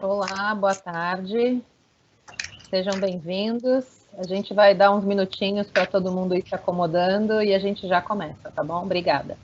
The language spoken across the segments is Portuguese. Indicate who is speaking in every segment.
Speaker 1: Olá, boa tarde. Sejam bem-vindos. A gente vai dar uns minutinhos para todo mundo ir se acomodando e a gente já começa, tá bom? Obrigada.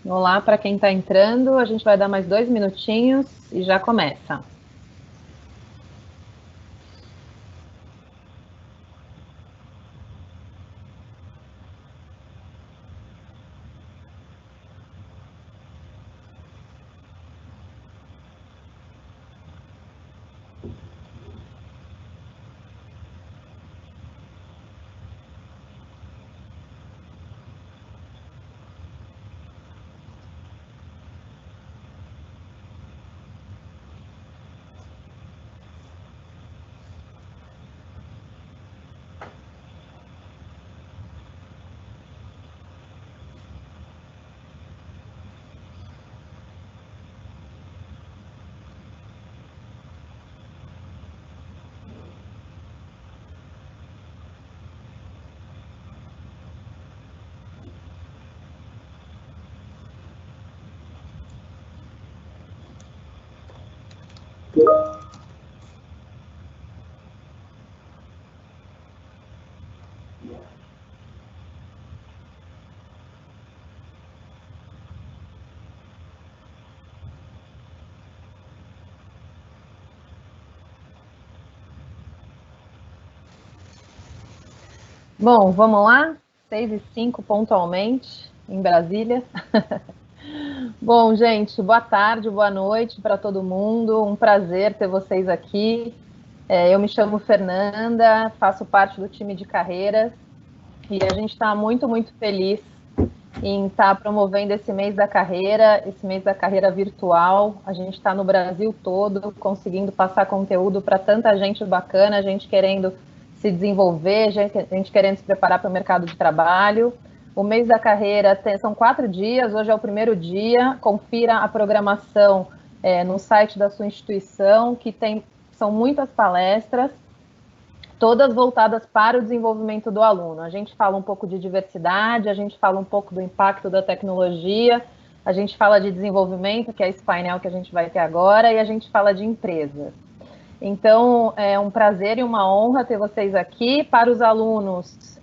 Speaker 1: Olá, para quem está entrando, a gente vai dar mais 2 minutinhos e já começa. Bom, vamos lá? 6h05 pontualmente, em Brasília. Bom, gente, boa tarde, boa noite para todo mundo. Um prazer ter vocês aqui. Eu me chamo Fernanda, faço parte do time de carreiras e a gente está muito, muito feliz em estar promovendo esse mês da carreira virtual. A gente está no Brasil todo conseguindo passar conteúdo para tanta gente bacana, gente querendo se desenvolver, gente querendo se preparar para o mercado de trabalho. O mês da carreira são 4 dias, hoje é o primeiro dia. Confira a programação no site da sua instituição, que são muitas palestras, todas voltadas para o desenvolvimento do aluno. A gente fala um pouco de diversidade, a gente fala um pouco do impacto da tecnologia, a gente fala de desenvolvimento, que é esse painel que a gente vai ter agora, e a gente fala de empresas. Então, é um prazer e uma honra ter vocês aqui. Para os alunos,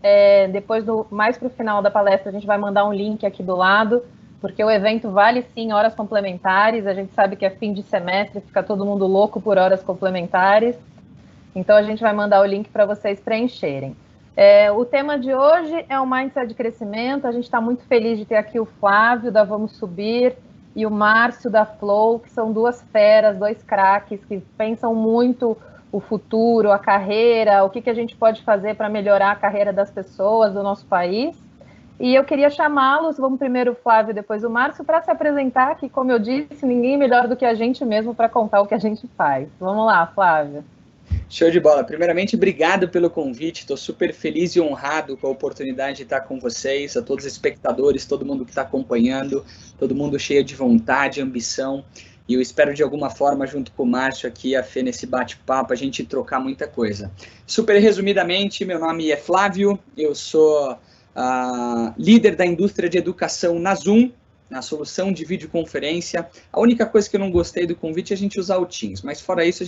Speaker 1: depois, mais para o final da palestra, a gente vai mandar um link aqui do lado, porque o evento vale sim horas complementares. A gente sabe que é fim de semestre, fica todo mundo louco por horas complementares. Então, a gente vai mandar o link para vocês preencherem. O tema de hoje é o Mindset de Crescimento. A gente está muito feliz de ter aqui o Flávio, da Vamos Subir, e o Márcio da Flow, que são duas feras, dois craques que pensam muito o futuro, a carreira, o que a gente pode fazer para melhorar a carreira das pessoas do nosso país. E eu queria chamá-los, vamos primeiro o Flávio, depois o Márcio, para se apresentar, que, como eu disse, ninguém melhor do que a gente mesmo para contar o que a gente faz. Vamos lá, Flávio.
Speaker 2: Show de bola. Primeiramente, obrigado pelo convite. Estou super feliz e honrado com a oportunidade de estar com vocês, a todos os espectadores, todo mundo que está acompanhando, todo mundo cheio de vontade, ambição. E eu espero, de alguma forma, junto com o Márcio aqui, a Fê, nesse bate-papo, a gente trocar muita coisa. Super resumidamente, meu nome é Flávio, eu sou líder da indústria de educação na Zoom, na solução de videoconferência. A única coisa que eu não gostei do convite é a gente usar o Teams, mas fora isso,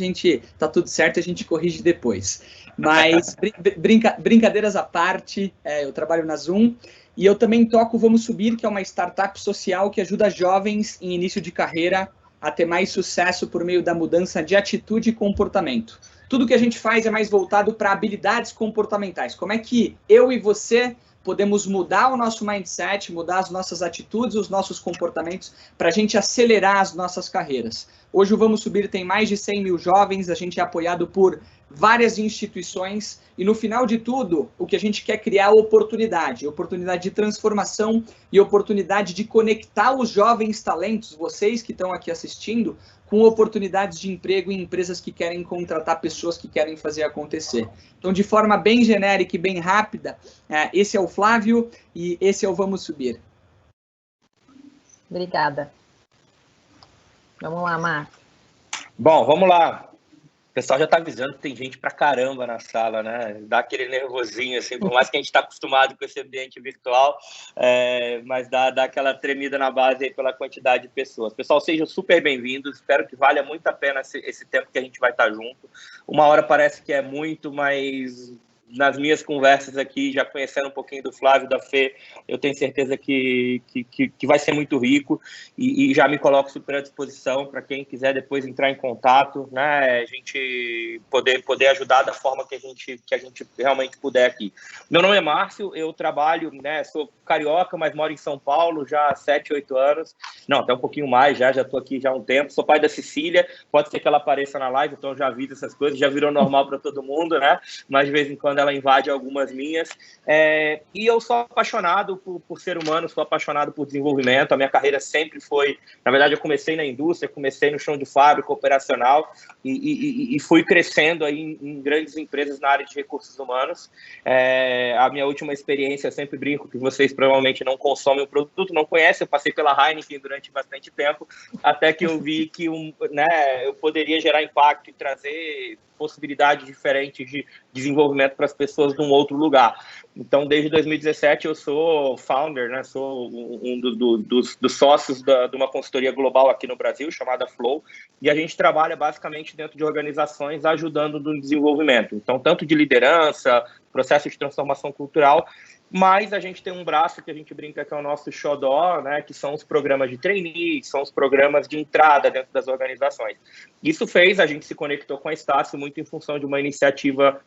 Speaker 2: tá tudo certo, a gente corrige depois. Mas, brincadeiras à parte, eu trabalho na Zoom, e eu também toco Vamos Subir, que é uma startup social que ajuda jovens em início de carreira a ter mais sucesso por meio da mudança de atitude e comportamento. Tudo que a gente faz é mais voltado para habilidades comportamentais. Como é que eu e você podemos mudar o nosso mindset, mudar as nossas atitudes, os nossos comportamentos, para a gente acelerar as nossas carreiras. Hoje o Vamos Subir tem mais de 100 mil jovens, a gente é apoiado por várias instituições, e no final de tudo, o que a gente quer criar é oportunidade de transformação e oportunidade de conectar os jovens talentos, vocês que estão aqui assistindo, com oportunidades de emprego em empresas que querem contratar pessoas que querem fazer acontecer. Então, de forma bem genérica e bem rápida, esse é o Flávio e esse é o Vamos Subir.
Speaker 1: Obrigada. Vamos lá, Márcio.
Speaker 3: Bom, vamos lá. O pessoal já está avisando que tem gente pra caramba na sala, né? Dá aquele nervosinho, assim, por mais que a gente está acostumado com esse ambiente virtual, mas dá aquela tremida na base aí pela quantidade de pessoas. Pessoal, sejam super bem-vindos, espero que valha muito a pena esse tempo que a gente vai estar junto. Uma hora parece que é muito, mas nas minhas conversas aqui, já conhecendo um pouquinho do Flávio, da Fê, eu tenho certeza que vai ser muito rico e já me coloco super à disposição para quem quiser depois entrar em contato, né, a gente poder ajudar da forma que a gente realmente puder aqui. Meu nome é Márcio, eu trabalho, né, sou carioca, mas moro em São Paulo já há 7, 8 anos, não, até um pouquinho mais, já estou aqui já há um tempo, sou pai da Cecília, pode ser que ela apareça na live, então eu já aviso essas coisas, já virou normal para todo mundo, né, mas de vez em quando ela invade algumas minhas, e eu sou apaixonado por ser humano, sou apaixonado por desenvolvimento, a minha carreira sempre foi, na verdade eu comecei na indústria, comecei no chão de fábrica operacional e fui crescendo aí em grandes empresas na área de recursos humanos. A minha última experiência, eu sempre brinco que vocês provavelmente não consomem o produto, não conhecem, eu passei pela Heineken durante bastante tempo, até que eu vi que eu poderia gerar impacto e trazer possibilidades diferentes de desenvolvimento para as pessoas num outro lugar. Então, desde 2017, eu sou founder, né? Sou um dos sócios de uma consultoria global aqui no Brasil, chamada Flow, e a gente trabalha basicamente dentro de organizações ajudando no desenvolvimento. Então, tanto de liderança, processo de transformação cultural, mas a gente tem um braço que a gente brinca que é o nosso xodó, né, que são os programas de trainee, que são os programas de entrada dentro das organizações. Isso fez, a gente se conectou com a Estácio muito em função de uma iniciativa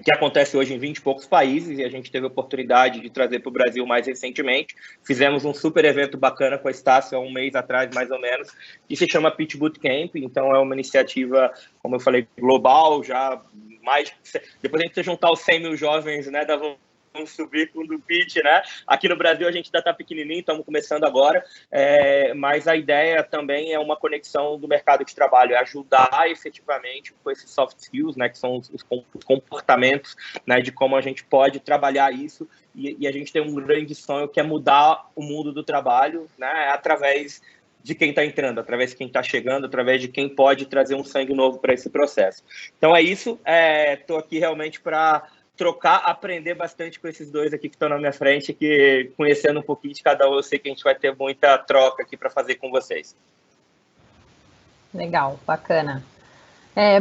Speaker 3: que acontece hoje em 20 e poucos países, e a gente teve a oportunidade de trazer para o Brasil mais recentemente. Fizemos um super evento bacana com a Estácio há um mês atrás, mais ou menos, que se chama Pitch Bootcamp. Então, é uma iniciativa, como eu falei, global, já mais... Depois a gente juntar os 100 mil jovens, né, Vamos Subir com o pitch, né? Aqui no Brasil a gente ainda está pequenininho, estamos começando agora, mas a ideia também é uma conexão do mercado de trabalho, é ajudar efetivamente com esses soft skills, né? Que são os comportamentos, né? De como a gente pode trabalhar isso e a gente tem um grande sonho que é mudar o mundo do trabalho, né? Através de quem está entrando, através de quem está chegando, através de quem pode trazer um sangue novo para esse processo. Então é isso, estou aqui realmente para trocar, aprender bastante com esses dois aqui que estão na minha frente, que conhecendo um pouquinho de cada um, eu sei que a gente vai ter muita troca aqui para fazer com vocês.
Speaker 1: Legal, bacana.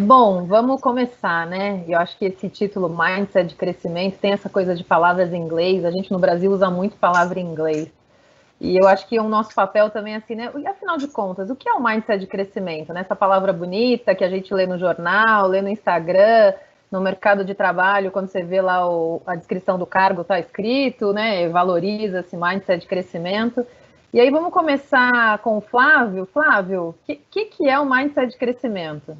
Speaker 1: Bom, vamos começar, né? Eu acho que esse título, Mindset de Crescimento, tem essa coisa de palavras em inglês, a gente no Brasil usa muito palavra em inglês, e eu acho que o nosso papel também é assim, né? E afinal de contas, o que é o Mindset de Crescimento, né? Essa palavra bonita que a gente lê no jornal, lê no Instagram, no mercado de trabalho, quando você vê lá a descrição do cargo, está escrito, né? Valoriza esse mindset de crescimento. E aí vamos começar com o Flávio. Flávio, o que é o Mindset de Crescimento?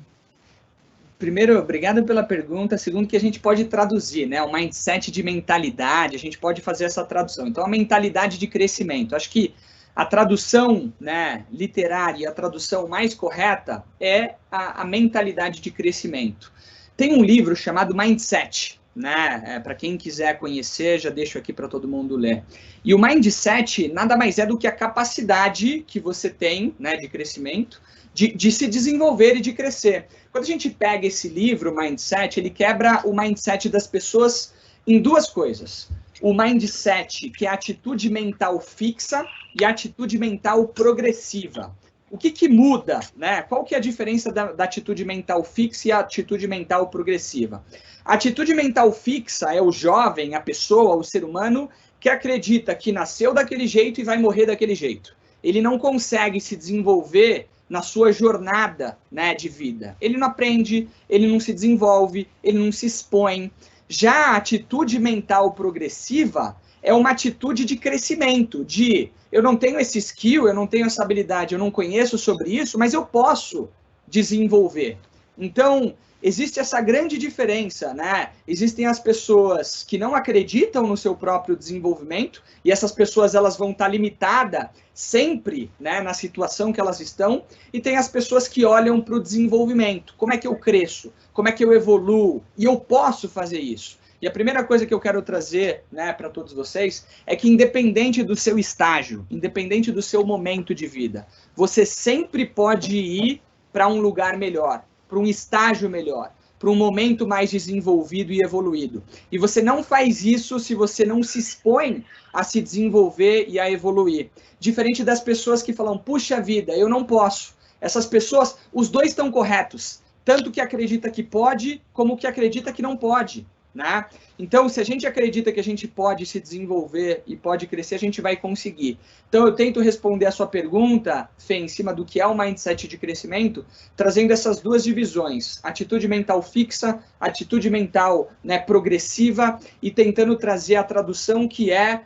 Speaker 2: Primeiro, obrigado pela pergunta. Segundo, que a gente pode traduzir, né? O mindset de mentalidade, a gente pode fazer essa tradução. Então, a mentalidade de crescimento. Acho que a tradução, né, literária, a tradução mais correta é a mentalidade de crescimento. Tem um livro chamado Mindset, né? Para quem quiser conhecer, já deixo aqui para todo mundo ler. E o Mindset nada mais é do que a capacidade que você tem, né, de crescimento, de se desenvolver e de crescer. Quando a gente pega esse livro, Mindset, ele quebra o mindset das pessoas em duas coisas. O mindset, que é a atitude mental fixa, e a atitude mental progressiva. O que muda, né? Qual que é a diferença da atitude mental fixa e a atitude mental progressiva? A atitude mental fixa é o jovem, a pessoa, o ser humano, que acredita que nasceu daquele jeito e vai morrer daquele jeito. Ele não consegue se desenvolver na sua jornada, né, de vida. Ele não aprende, ele não se desenvolve, ele não se expõe. Já a atitude mental progressiva é uma atitude de crescimento, de eu não tenho esse skill, eu não tenho essa habilidade, eu não conheço sobre isso, mas eu posso desenvolver. Então, existe essa grande diferença, né? Existem as pessoas que não acreditam no seu próprio desenvolvimento, e essas pessoas elas vão estar limitadas sempre, né, na situação que elas estão, e tem as pessoas que olham para o desenvolvimento. Como é que eu cresço? Como é que eu evoluo? E eu posso fazer isso. E a primeira coisa que eu quero trazer, né, para todos vocês é que independente do seu estágio, independente do seu momento de vida, você sempre pode ir para um lugar melhor, para um estágio melhor, para um momento mais desenvolvido e evoluído. E você não faz isso se você não se expõe a se desenvolver e a evoluir. Diferente das pessoas que falam, puxa vida, eu não posso. Essas pessoas, os dois estão corretos. Tanto que acredita que pode, como que acredita que não pode. Né? Então, se a gente acredita que a gente pode se desenvolver e pode crescer, a gente vai conseguir. Então, eu tento responder a sua pergunta, Fê, em cima do que é o mindset de crescimento, trazendo essas duas divisões, atitude mental fixa, atitude mental, né, progressiva, e tentando trazer a tradução que é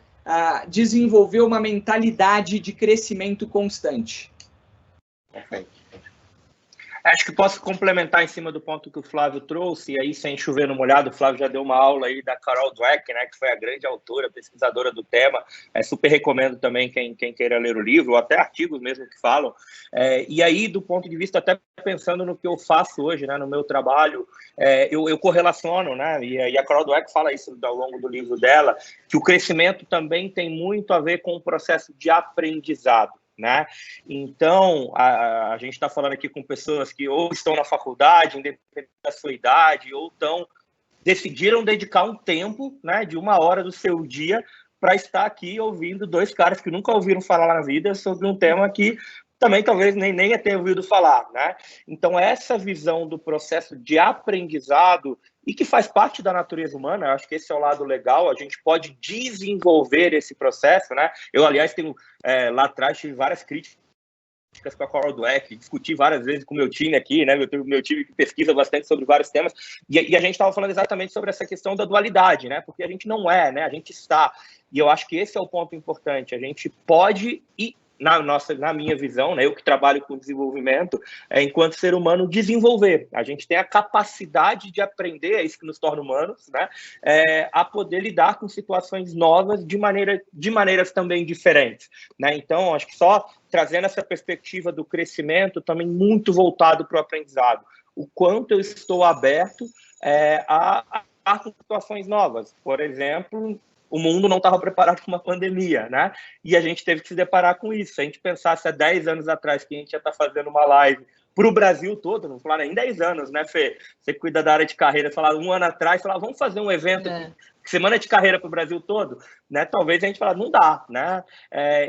Speaker 2: desenvolver uma mentalidade de crescimento constante.
Speaker 3: Perfeito. Acho que posso complementar em cima do ponto que o Flávio trouxe, e aí sem chover no molhado, o Flávio já deu uma aula aí da Carol Dweck, né, que foi a grande autora, pesquisadora do tema, super recomendo também quem queira ler o livro, ou até artigos mesmo que falam, e aí do ponto de vista, até pensando no que eu faço hoje, né, no meu trabalho, eu correlaciono, né, e a Carol Dweck fala isso ao longo do livro dela, que o crescimento também tem muito a ver com o processo de aprendizado. Né? Então, a gente está falando aqui com pessoas que ou estão na faculdade, independente da sua idade, ou decidiram dedicar um tempo, né, de 1 hora do seu dia para estar aqui ouvindo dois caras que nunca ouviram falar na vida sobre um tema que também talvez nem tenha ouvido falar, né? Então, essa visão do processo de aprendizado e que faz parte da natureza humana, eu acho que esse é o lado legal, a gente pode desenvolver esse processo, né? Eu, aliás, tenho lá atrás tive várias críticas com a Carol Dweck, discuti várias vezes com o meu time aqui, né? Meu time que pesquisa bastante sobre vários temas, e a gente estava falando exatamente sobre essa questão da dualidade, né? Porque a gente não é, né? A gente está. E eu acho que esse é o ponto importante. A gente pode e na minha visão, né, eu que trabalho com desenvolvimento, enquanto ser humano, desenvolver. A gente tem a capacidade de aprender, é isso que nos torna humanos, né, a poder lidar com situações novas de maneiras também diferentes. Né? Então, acho que só trazendo essa perspectiva do crescimento, também muito voltado para o aprendizado. O quanto eu estou aberto a situações novas. Por exemplo, o mundo não estava preparado para uma pandemia, né? E a gente teve que se deparar com isso. Se a gente pensasse há 10 anos atrás que a gente ia estar fazendo uma live para o Brasil todo, não falar nem 10 anos, né, Fê? Você cuida da área de carreira, falar 1 ano atrás, falar, vamos fazer um evento aqui, semana de carreira para o Brasil todo, né? Talvez a gente fale, não dá, né?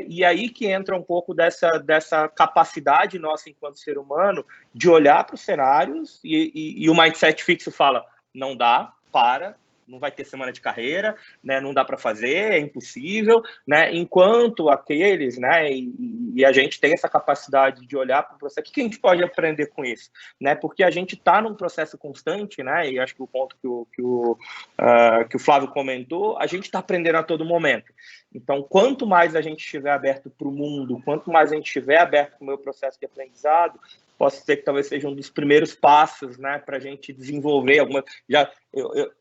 Speaker 3: E aí que entra um pouco dessa capacidade nossa enquanto ser humano de olhar para os cenários e o mindset fixo fala, não dá, para, não vai ter semana de carreira, né? Não dá para fazer, é impossível, né? Enquanto aqueles, né? E a gente tem essa capacidade de olhar para o processo, o que a gente pode aprender com isso, né? Porque a gente está num processo constante, né? E acho que o ponto que o Flávio comentou, a gente está aprendendo a todo momento. Então, quanto mais a gente estiver aberto para o mundo, quanto mais a gente estiver aberto para o meu processo de aprendizado, posso dizer que talvez seja um dos primeiros passos, né, para a gente desenvolver alguma.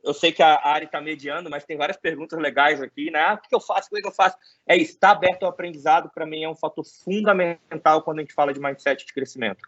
Speaker 3: Eu sei que a Ari está mediando, mas tem várias perguntas legais aqui, né? O que eu faço? Como é que eu faço? É isso, estar aberto ao aprendizado, para mim, é um fator fundamental quando a gente fala de mindset de crescimento.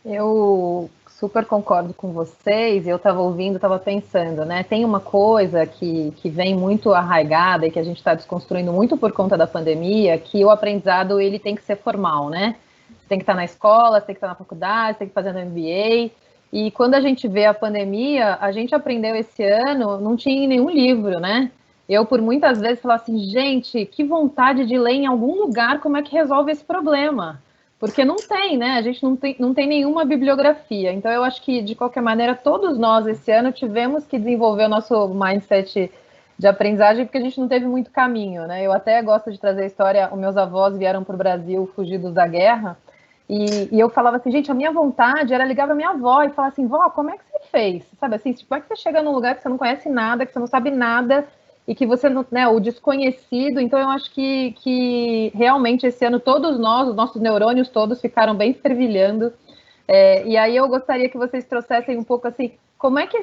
Speaker 1: Eu super concordo com vocês. Eu estava ouvindo, estava pensando, né? Tem uma coisa que vem muito arraigada e que a gente está desconstruindo muito por conta da pandemia, que o aprendizado ele tem que ser formal, né? Você tem que estar na escola, você tem que estar na faculdade, você tem que fazer no MBA. E quando a gente vê a pandemia, a gente aprendeu esse ano, não tinha em nenhum livro, né? Eu, por muitas vezes, falo assim, gente, que vontade de ler em algum lugar como é que resolve esse problema. Porque não tem, né? A gente não tem nenhuma bibliografia. Então, eu acho que, de qualquer maneira, todos nós, esse ano, tivemos que desenvolver o nosso mindset de aprendizagem, porque a gente não teve muito caminho, né? Eu até gosto de trazer a história, os meus avós vieram para o Brasil fugidos da guerra, e eu falava assim, gente, a minha vontade era ligar para minha avó e falar assim, vó, como é que você fez? Sabe assim, como é que você chega num lugar que você não conhece nada, que você não sabe nada, e que você não, né, o desconhecido. Então eu acho que realmente esse ano todos nós, os nossos neurônios todos ficaram bem fervilhando, e aí eu gostaria que vocês trouxessem um pouco assim, como é que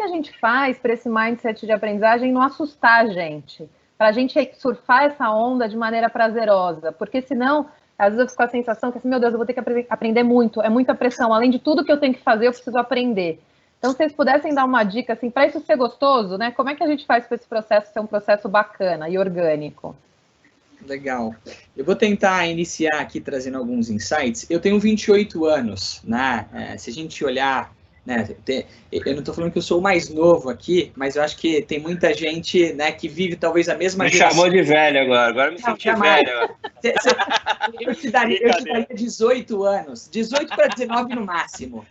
Speaker 1: a gente faz para esse mindset de aprendizagem não assustar a gente, para a gente surfar essa onda de maneira prazerosa, porque senão às vezes eu fico com a sensação que assim, meu Deus, eu vou ter que aprender muito, é muita pressão, além de tudo que eu tenho que fazer, eu preciso aprender. Então, se vocês pudessem dar uma dica, assim, para isso ser gostoso, né? Como é que a gente faz para esse processo ser um processo bacana e orgânico?
Speaker 2: Legal. Eu vou tentar iniciar aqui trazendo alguns insights. Eu tenho 28 anos, né? Se a gente olhar, né? Eu não estou falando que eu sou o mais novo aqui, mas eu acho que tem muita gente, né, que vive talvez a mesma geração.
Speaker 3: Me chamou de velho agora me senti velho.
Speaker 2: Eu te daria 18 anos, 18 para 19 no máximo.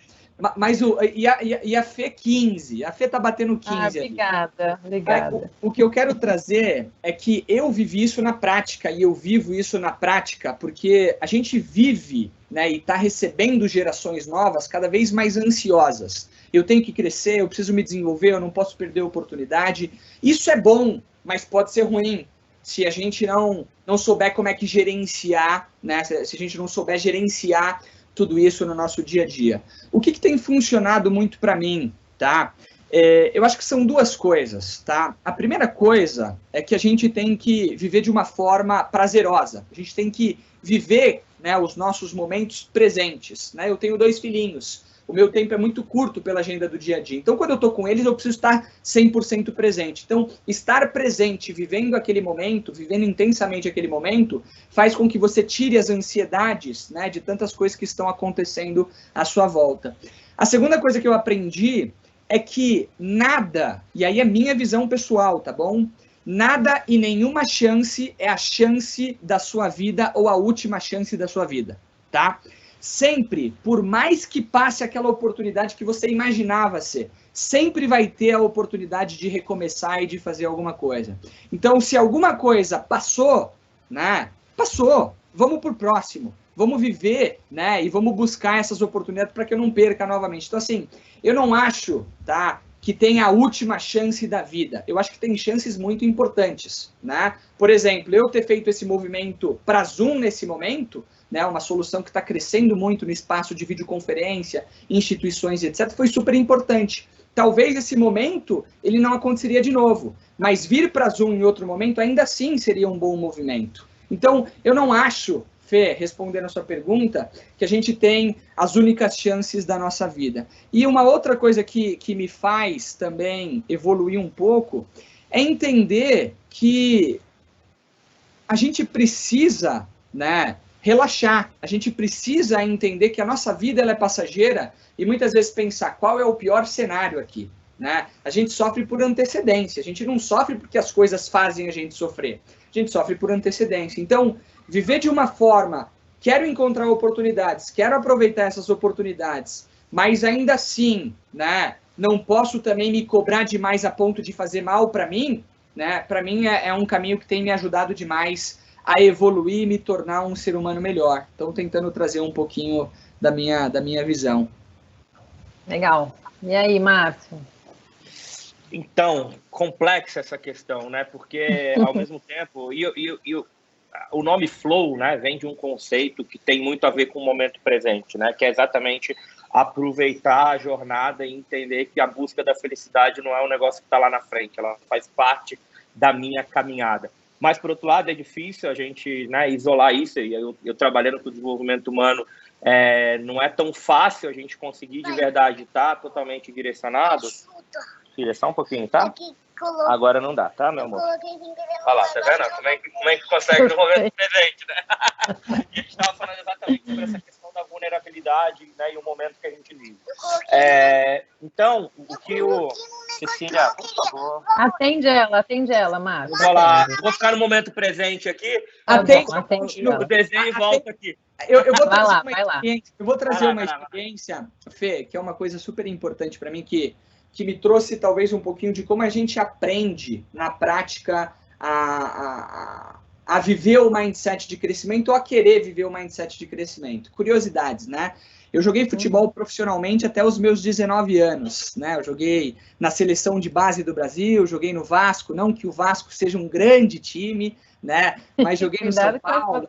Speaker 2: Mas a Fê 15, a Fê tá batendo 15.
Speaker 1: Obrigada.
Speaker 2: O que eu quero trazer é que eu vivi isso na prática e eu vivo isso na prática porque a gente vive, né, e está recebendo gerações novas cada vez mais ansiosas. Eu tenho que crescer, eu preciso me desenvolver, eu não posso perder a oportunidade. Isso é bom, mas pode ser ruim se a gente não souber como é que gerenciar, né, se a gente não souber gerenciar tudo isso no nosso dia a dia. O que tem funcionado muito para mim, tá? Eu acho que são duas coisas, tá? A primeira coisa é que a gente tem que viver de uma forma prazerosa. A gente tem que viver, né, os nossos momentos presentes, né? Eu tenho 2 filhinhos. O meu tempo é muito curto pela agenda do dia a dia. Então, quando eu estou com eles, eu preciso estar 100% presente. Então, estar presente, vivendo aquele momento, vivendo intensamente aquele momento, faz com que você tire as ansiedades, né, de tantas coisas que estão acontecendo à sua volta. A segunda coisa que eu aprendi é que nada, e aí é minha visão pessoal, tá bom? Nada e nenhuma chance é a chance da sua vida ou a última chance da sua vida, tá? Sempre, por mais que passe aquela oportunidade que você imaginava ser, sempre vai ter a oportunidade de recomeçar e de fazer alguma coisa. Então, se alguma coisa passou, né? Passou. Vamos pro próximo. Vamos viver, né? E vamos buscar essas oportunidades para que eu não perca novamente. Então, assim, eu não acho, tá, que tem a última chance da vida. Eu acho que tem chances muito importantes, né? Por exemplo, eu ter feito esse movimento para Zoom nesse momento, né, uma solução que está crescendo muito no espaço de videoconferência, instituições, etc., foi super importante. Talvez esse momento ele não aconteceria de novo, mas vir para Zoom em outro momento ainda assim seria um bom movimento. Então, eu não acho, Fê, respondendo a sua pergunta, que a gente tem as únicas chances da nossa vida. E uma outra coisa que me faz também evoluir um pouco é entender que a gente precisa, né, relaxar. A gente precisa entender que a nossa vida ela é passageira e muitas vezes pensar qual é o pior cenário aqui, né? A gente sofre por antecedência, a gente não sofre porque as coisas fazem a gente sofrer, a gente sofre por antecedência. Então, viver de uma forma, quero encontrar oportunidades, quero aproveitar essas oportunidades, mas ainda assim, né, não posso também me cobrar demais a ponto de fazer mal para mim, né? Para mim é um caminho que tem me ajudado demais a evoluir e me tornar um ser humano melhor. Então, tentando trazer um pouquinho da minha visão.
Speaker 1: Legal. E aí, Márcio?
Speaker 3: Então, complexa essa questão, né? Porque, ao mesmo tempo, o nome flow, né, vem de um conceito que tem muito a ver com o momento presente, né? Que é exatamente aproveitar a jornada e entender que a busca da felicidade não é um negócio que está lá na frente, ela faz parte da minha caminhada. Mas, por outro lado, é difícil a gente, né, isolar isso, e eu trabalhando com o desenvolvimento humano, não é tão fácil a gente conseguir de verdade estar totalmente direcionado. Filha, só um pouquinho, tá? Agora não dá, tá, meu amor? Olha lá, tá vendo? Como é que consegue no momento presente, né? E a gente estava falando exatamente sobre essa questão da vulnerabilidade, né, e o momento que a gente vive. Então, o que o... Cecília, por favor.
Speaker 1: Atende ela, Márcio.
Speaker 3: Vou lá, vou ficar no momento presente aqui.
Speaker 1: Atende
Speaker 3: o desenho e volta aqui.
Speaker 2: Eu vou trazer
Speaker 1: vai lá.
Speaker 2: Eu vou trazer uma experiência, Fê, que é uma coisa super importante para mim, que me trouxe talvez um pouquinho de como a gente aprende na prática a viver o mindset de crescimento ou a querer viver o mindset de crescimento. Curiosidades, né? Eu joguei futebol profissionalmente até os meus 19 anos, né? Eu joguei na seleção de base do Brasil, joguei no Vasco, não que o Vasco seja um grande time, né? Mas joguei no São Paulo.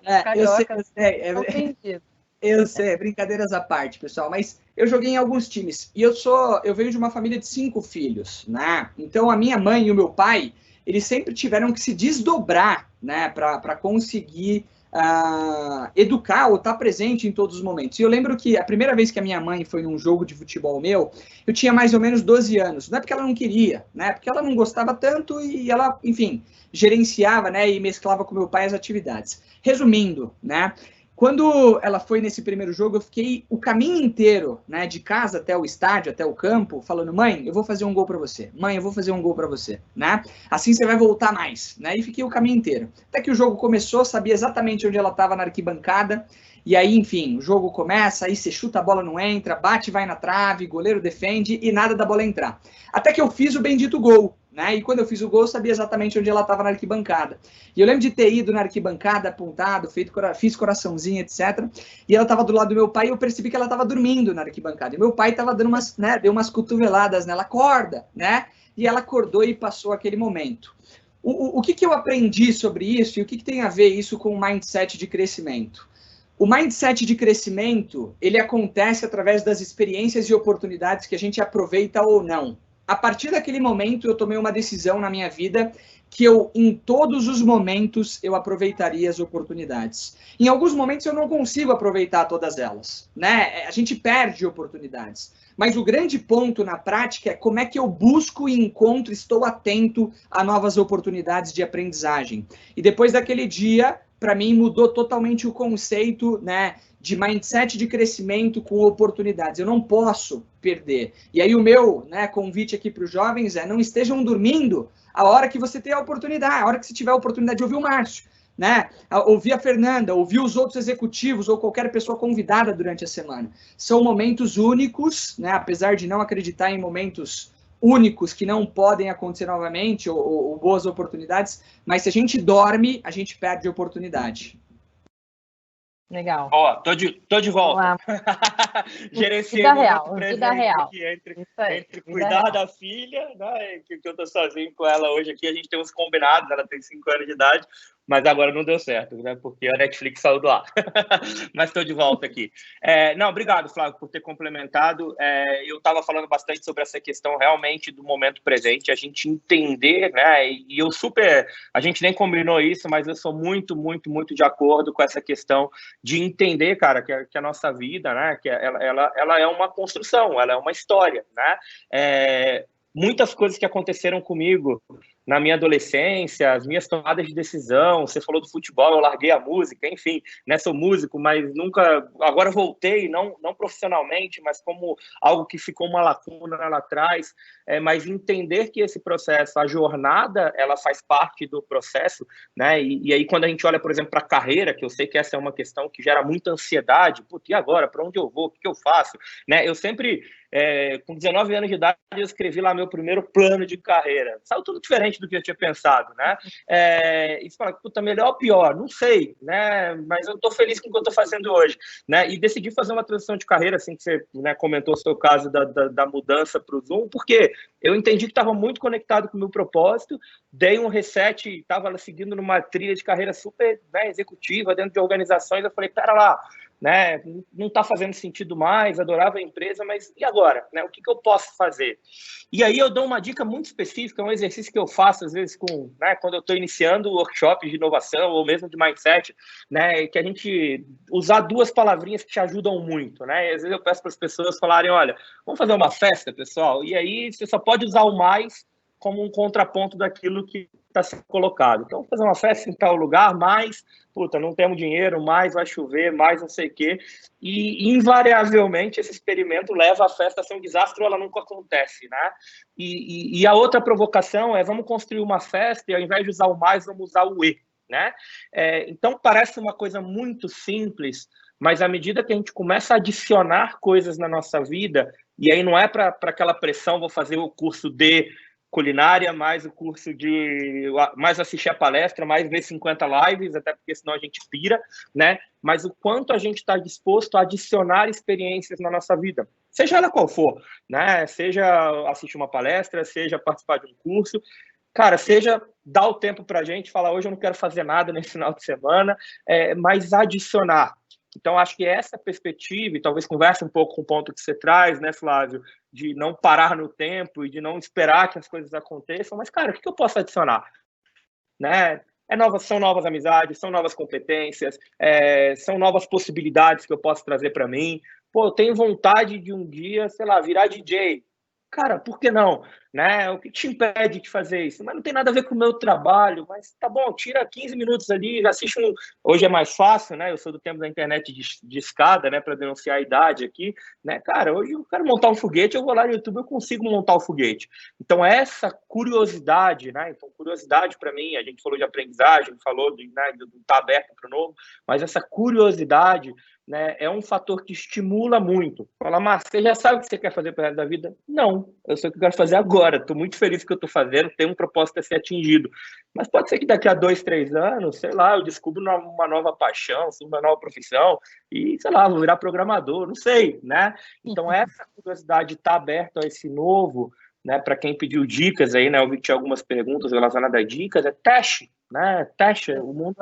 Speaker 2: Eu sei, brincadeiras à parte, pessoal, mas eu joguei em alguns times e eu venho de uma família de 5 filhos, né? Então a minha mãe e o meu pai, eles sempre tiveram que se desdobrar, né, para conseguir educar ou estar presente em todos os momentos. E eu lembro que a primeira vez que a minha mãe foi num jogo de futebol meu, eu tinha mais ou menos 12 anos. Não é porque ela não queria, né? Porque ela não gostava tanto e ela, enfim, gerenciava, né, e mesclava com meu pai as atividades. Resumindo, né? Quando ela foi nesse primeiro jogo, eu fiquei o caminho inteiro, né, de casa até o estádio, até o campo, falando: mãe, eu vou fazer um gol para você. Mãe, eu vou fazer um gol para você, né? Assim você vai voltar mais, né? E fiquei o caminho inteiro. Até que o jogo começou, sabia exatamente onde ela estava na arquibancada. E aí, enfim, o jogo começa, aí você chuta, a bola não entra, bate, vai na trave, goleiro defende e nada da bola entrar. Até que eu fiz o bendito gol, né? E quando eu fiz o gol, eu sabia exatamente onde ela estava na arquibancada. E eu lembro de ter ido na arquibancada, apontado, fiz coraçãozinho, etc. E ela estava do lado do meu pai e eu percebi que ela estava dormindo na arquibancada. E meu pai estava dando umas, né, deu umas cotoveladas nela, acorda, né? E ela acordou e passou aquele momento. O que eu aprendi sobre isso e o que tem a ver isso com o mindset de crescimento? O mindset de crescimento, ele acontece através das experiências e oportunidades que a gente aproveita ou não. A partir daquele momento, eu tomei uma decisão na minha vida que em todos os momentos, eu aproveitaria as oportunidades. Em alguns momentos, eu não consigo aproveitar todas elas, né? A gente perde oportunidades. Mas o grande ponto na prática é como é que eu busco e encontro, estou atento a novas oportunidades de aprendizagem. E depois daquele dia, para mim, mudou totalmente o conceito, né, de mindset de crescimento com oportunidades. Eu não posso perder. E aí o meu, né, convite aqui para os jovens é: não estejam dormindo a hora que você tem a oportunidade, a hora que você tiver a oportunidade de ouvir o Márcio, né, ouvir a Fernanda, ouvir os outros executivos ou qualquer pessoa convidada durante a semana. São momentos únicos, né, apesar de não acreditar em momentos únicos que não podem acontecer novamente ou boas oportunidades, mas se a gente dorme, a gente perde oportunidade.
Speaker 1: Legal.
Speaker 3: Ó, tô de volta. Gerenciei o momento presente aqui entre cuidar da filha, né, que eu tô sozinho com ela hoje aqui, a gente tem uns combinados, ela tem 5 anos de idade, mas agora não deu certo, né, porque a Netflix saiu do ar. Mas estou de volta aqui. Não, obrigado, Flávio, por ter complementado. Eu estava falando bastante sobre essa questão realmente do momento presente, a gente entender, né, e a gente nem combinou isso, mas eu sou muito, muito, muito de acordo com essa questão de entender, cara, que a nossa vida, né, que ela é uma construção, ela é uma história, né? Muitas coisas que aconteceram comigo na minha adolescência, as minhas tomadas de decisão. Você falou do futebol, eu larguei a música, enfim, né? Sou músico, mas nunca... Agora voltei, não profissionalmente, mas como algo que ficou uma lacuna lá atrás. Mas entender que esse processo, a jornada, ela faz parte do processo, né? E aí, quando a gente olha, por exemplo, para a carreira, que eu sei que essa é uma questão que gera muita ansiedade, putz, e agora? Para onde eu vou? O que eu faço? Né? Eu sempre... com 19 anos de idade, eu escrevi lá meu primeiro plano de carreira. Saiu tudo diferente do que eu tinha pensado, né? E você fala, puta, melhor ou pior? Não sei, né? Mas eu estou feliz com o que eu estou fazendo hoje, né? E decidi fazer uma transição de carreira, assim que você, né, comentou o seu caso da mudança para o Zoom, porque eu entendi que estava muito conectado com o meu propósito, dei um reset, estava seguindo numa trilha de carreira super, né, executiva, dentro de organizações. Eu falei, pera lá, né, não está fazendo sentido mais, adorava a empresa, mas e agora? Né, o que eu posso fazer? E aí eu dou uma dica muito específica, um exercício que eu faço às vezes né, quando eu estou iniciando workshops de inovação ou mesmo de mindset, né, que a gente usar 2 palavrinhas que te ajudam muito, né? E às vezes eu peço para as pessoas falarem, olha, vamos fazer uma festa, pessoal, e aí você só pode usar o mais como um contraponto daquilo que está sendo colocado. Então, vamos fazer uma festa em tal lugar, mais, puta, não temos dinheiro, mais vai chover, mais não sei o quê. E, invariavelmente, esse experimento leva a festa a ser um desastre ou ela nunca acontece, né? E a outra provocação é, vamos construir uma festa e ao invés de usar o mais, vamos usar o e, né? Então, parece uma coisa muito simples, mas à medida que a gente começa a adicionar coisas na nossa vida, e aí não é para aquela pressão, vou fazer o curso de culinária, mais o curso mais assistir a palestra, mais ver 50 lives, até porque senão a gente pira, né? Mas o quanto a gente está disposto a adicionar experiências na nossa vida, seja ela qual for, né? Seja assistir uma palestra, seja participar de um curso, cara, seja dar o tempo para a gente falar, hoje eu não quero fazer nada nesse final de semana, mas adicionar. Então, acho que essa perspectiva, e talvez converse um pouco com o ponto que você traz, né, Flávio, de não parar no tempo e de não esperar que as coisas aconteçam, mas, cara, o que eu posso adicionar? Né? São novas amizades, são novas competências, são novas possibilidades que eu posso trazer para mim. Pô, eu tenho vontade de um dia, sei lá, virar DJ. Cara, por que não? Né? O que te impede de fazer isso? Mas não tem nada a ver com o meu trabalho, mas tá bom, tira 15 minutos ali, assiste um... Hoje é mais fácil, né? Eu sou do tempo da internet de escada, né? Para denunciar a idade aqui, né? Cara, hoje eu quero montar um foguete, eu vou lá no YouTube, eu consigo montar o foguete. Então, essa curiosidade, né? Então, curiosidade para mim, a gente falou de aprendizagem, falou de estar aberto para o novo, mas essa curiosidade, né, é um fator que estimula muito. Fala, Márcio, você já sabe o que você quer fazer para o resto da vida? Não, eu sei o que eu quero fazer agora. Estou muito feliz com o que eu estou fazendo, tem um propósito a ser atingido. Mas pode ser que daqui a 2, 3 anos, sei lá, eu descubro uma nova paixão, uma nova profissão e, sei lá, vou virar programador, não sei, né? Então, essa curiosidade de estar aberto a esse novo, né, para quem pediu dicas aí, né, eu vi que tinha algumas perguntas relacionadas a dicas, teste, né? Teste, o mundo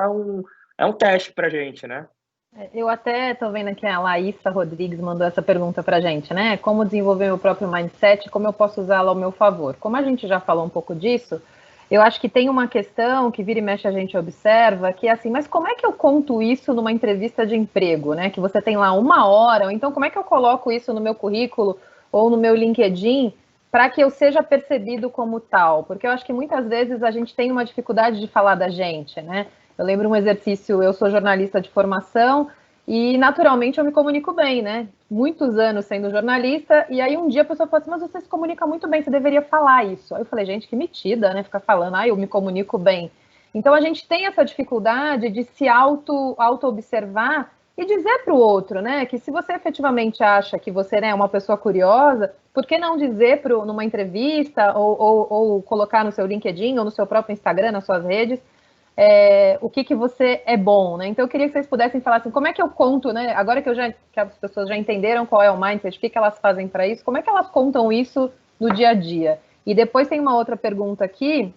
Speaker 3: é um teste para a gente, né?
Speaker 1: Eu até estou vendo aqui a Laísa Rodrigues mandou essa pergunta para a gente, né? Como desenvolver meu próprio mindset, como eu posso usá-lo ao meu favor? Como a gente já falou um pouco disso, eu acho que tem uma questão que vira e mexe a gente observa, que é assim, mas como é que eu conto isso numa entrevista de emprego, né? Que você tem lá 1 hora, ou então como é que eu coloco isso no meu currículo ou no meu LinkedIn para que eu seja percebido como tal? Porque eu acho que muitas vezes a gente tem uma dificuldade de falar da gente, né? Eu lembro um exercício, eu sou jornalista de formação e naturalmente eu me comunico bem, né? Muitos anos sendo jornalista, e aí um dia a pessoa falou assim, mas você se comunica muito bem, você deveria falar isso. Aí eu falei, gente, que metida, né? Ficar falando, eu me comunico bem. Então a gente tem essa dificuldade de se auto-observar e dizer para o outro, né? Que se você efetivamente acha que você, né, é uma pessoa curiosa, por que não dizer numa entrevista ou colocar no seu LinkedIn ou no seu próprio Instagram, nas suas redes, o que você é bom, né? Então eu queria que vocês pudessem falar assim, como é que eu conto, né? Agora que as pessoas já entenderam qual é o mindset, o que elas fazem para isso, como é que elas contam isso no dia a dia? E depois tem uma outra pergunta aqui,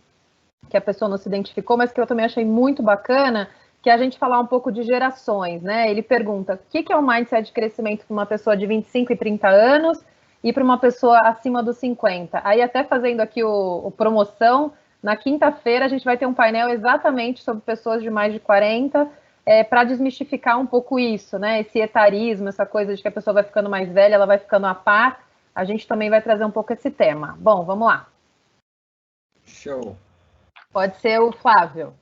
Speaker 1: que a pessoa não se identificou, mas que eu também achei muito bacana, que é a gente falar um pouco de gerações, né? Ele pergunta, o que é o mindset de crescimento para uma pessoa de 25 e 30 anos e para uma pessoa acima dos 50? Aí até fazendo aqui o promoção, na quinta-feira a gente vai ter um painel exatamente sobre pessoas de mais de 40, para desmistificar um pouco isso, né? Esse etarismo, essa coisa de que a pessoa vai ficando mais velha, ela vai ficando a par. A gente também vai trazer um pouco esse tema. Bom, vamos lá.
Speaker 2: Show.
Speaker 1: Pode ser o Flávio.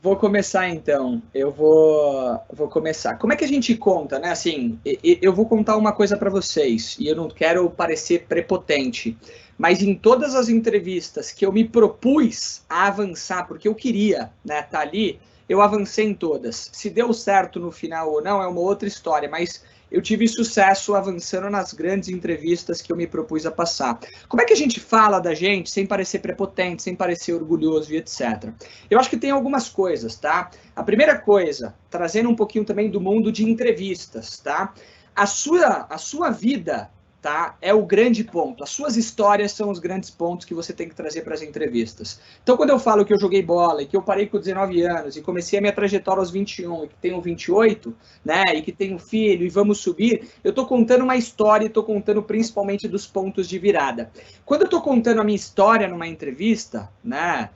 Speaker 2: Vou começar então. Eu vou começar. Como é que a gente conta, né? Assim, eu vou contar uma coisa para vocês e eu não quero parecer prepotente, mas em todas as entrevistas que eu me propus a avançar, porque eu queria, né, tá ali, eu avancei em todas. Se deu certo no final ou não é uma outra história, mas eu tive sucesso avançando nas grandes entrevistas que eu me propus a passar. Como é que a gente fala da gente sem parecer prepotente, sem parecer orgulhoso e etc? Eu acho que tem algumas coisas, tá? A primeira coisa, trazendo um pouquinho também do mundo de entrevistas, tá? A sua vida, tá? É o grande ponto. As suas histórias são os grandes pontos que você tem que trazer para as entrevistas. Então, quando eu falo que eu joguei bola e que eu parei com 19 anos e comecei a minha trajetória aos 21 e que tenho 28, né? E que tenho filho e vamos subir, eu estou contando uma história e estou contando principalmente dos pontos de virada. Quando eu estou contando a minha história numa entrevista, né?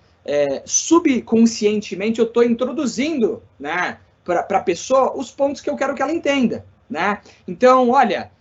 Speaker 2: Subconscientemente eu estou introduzindo, né? Para a pessoa os pontos que eu quero que ela entenda, né? Então, olha,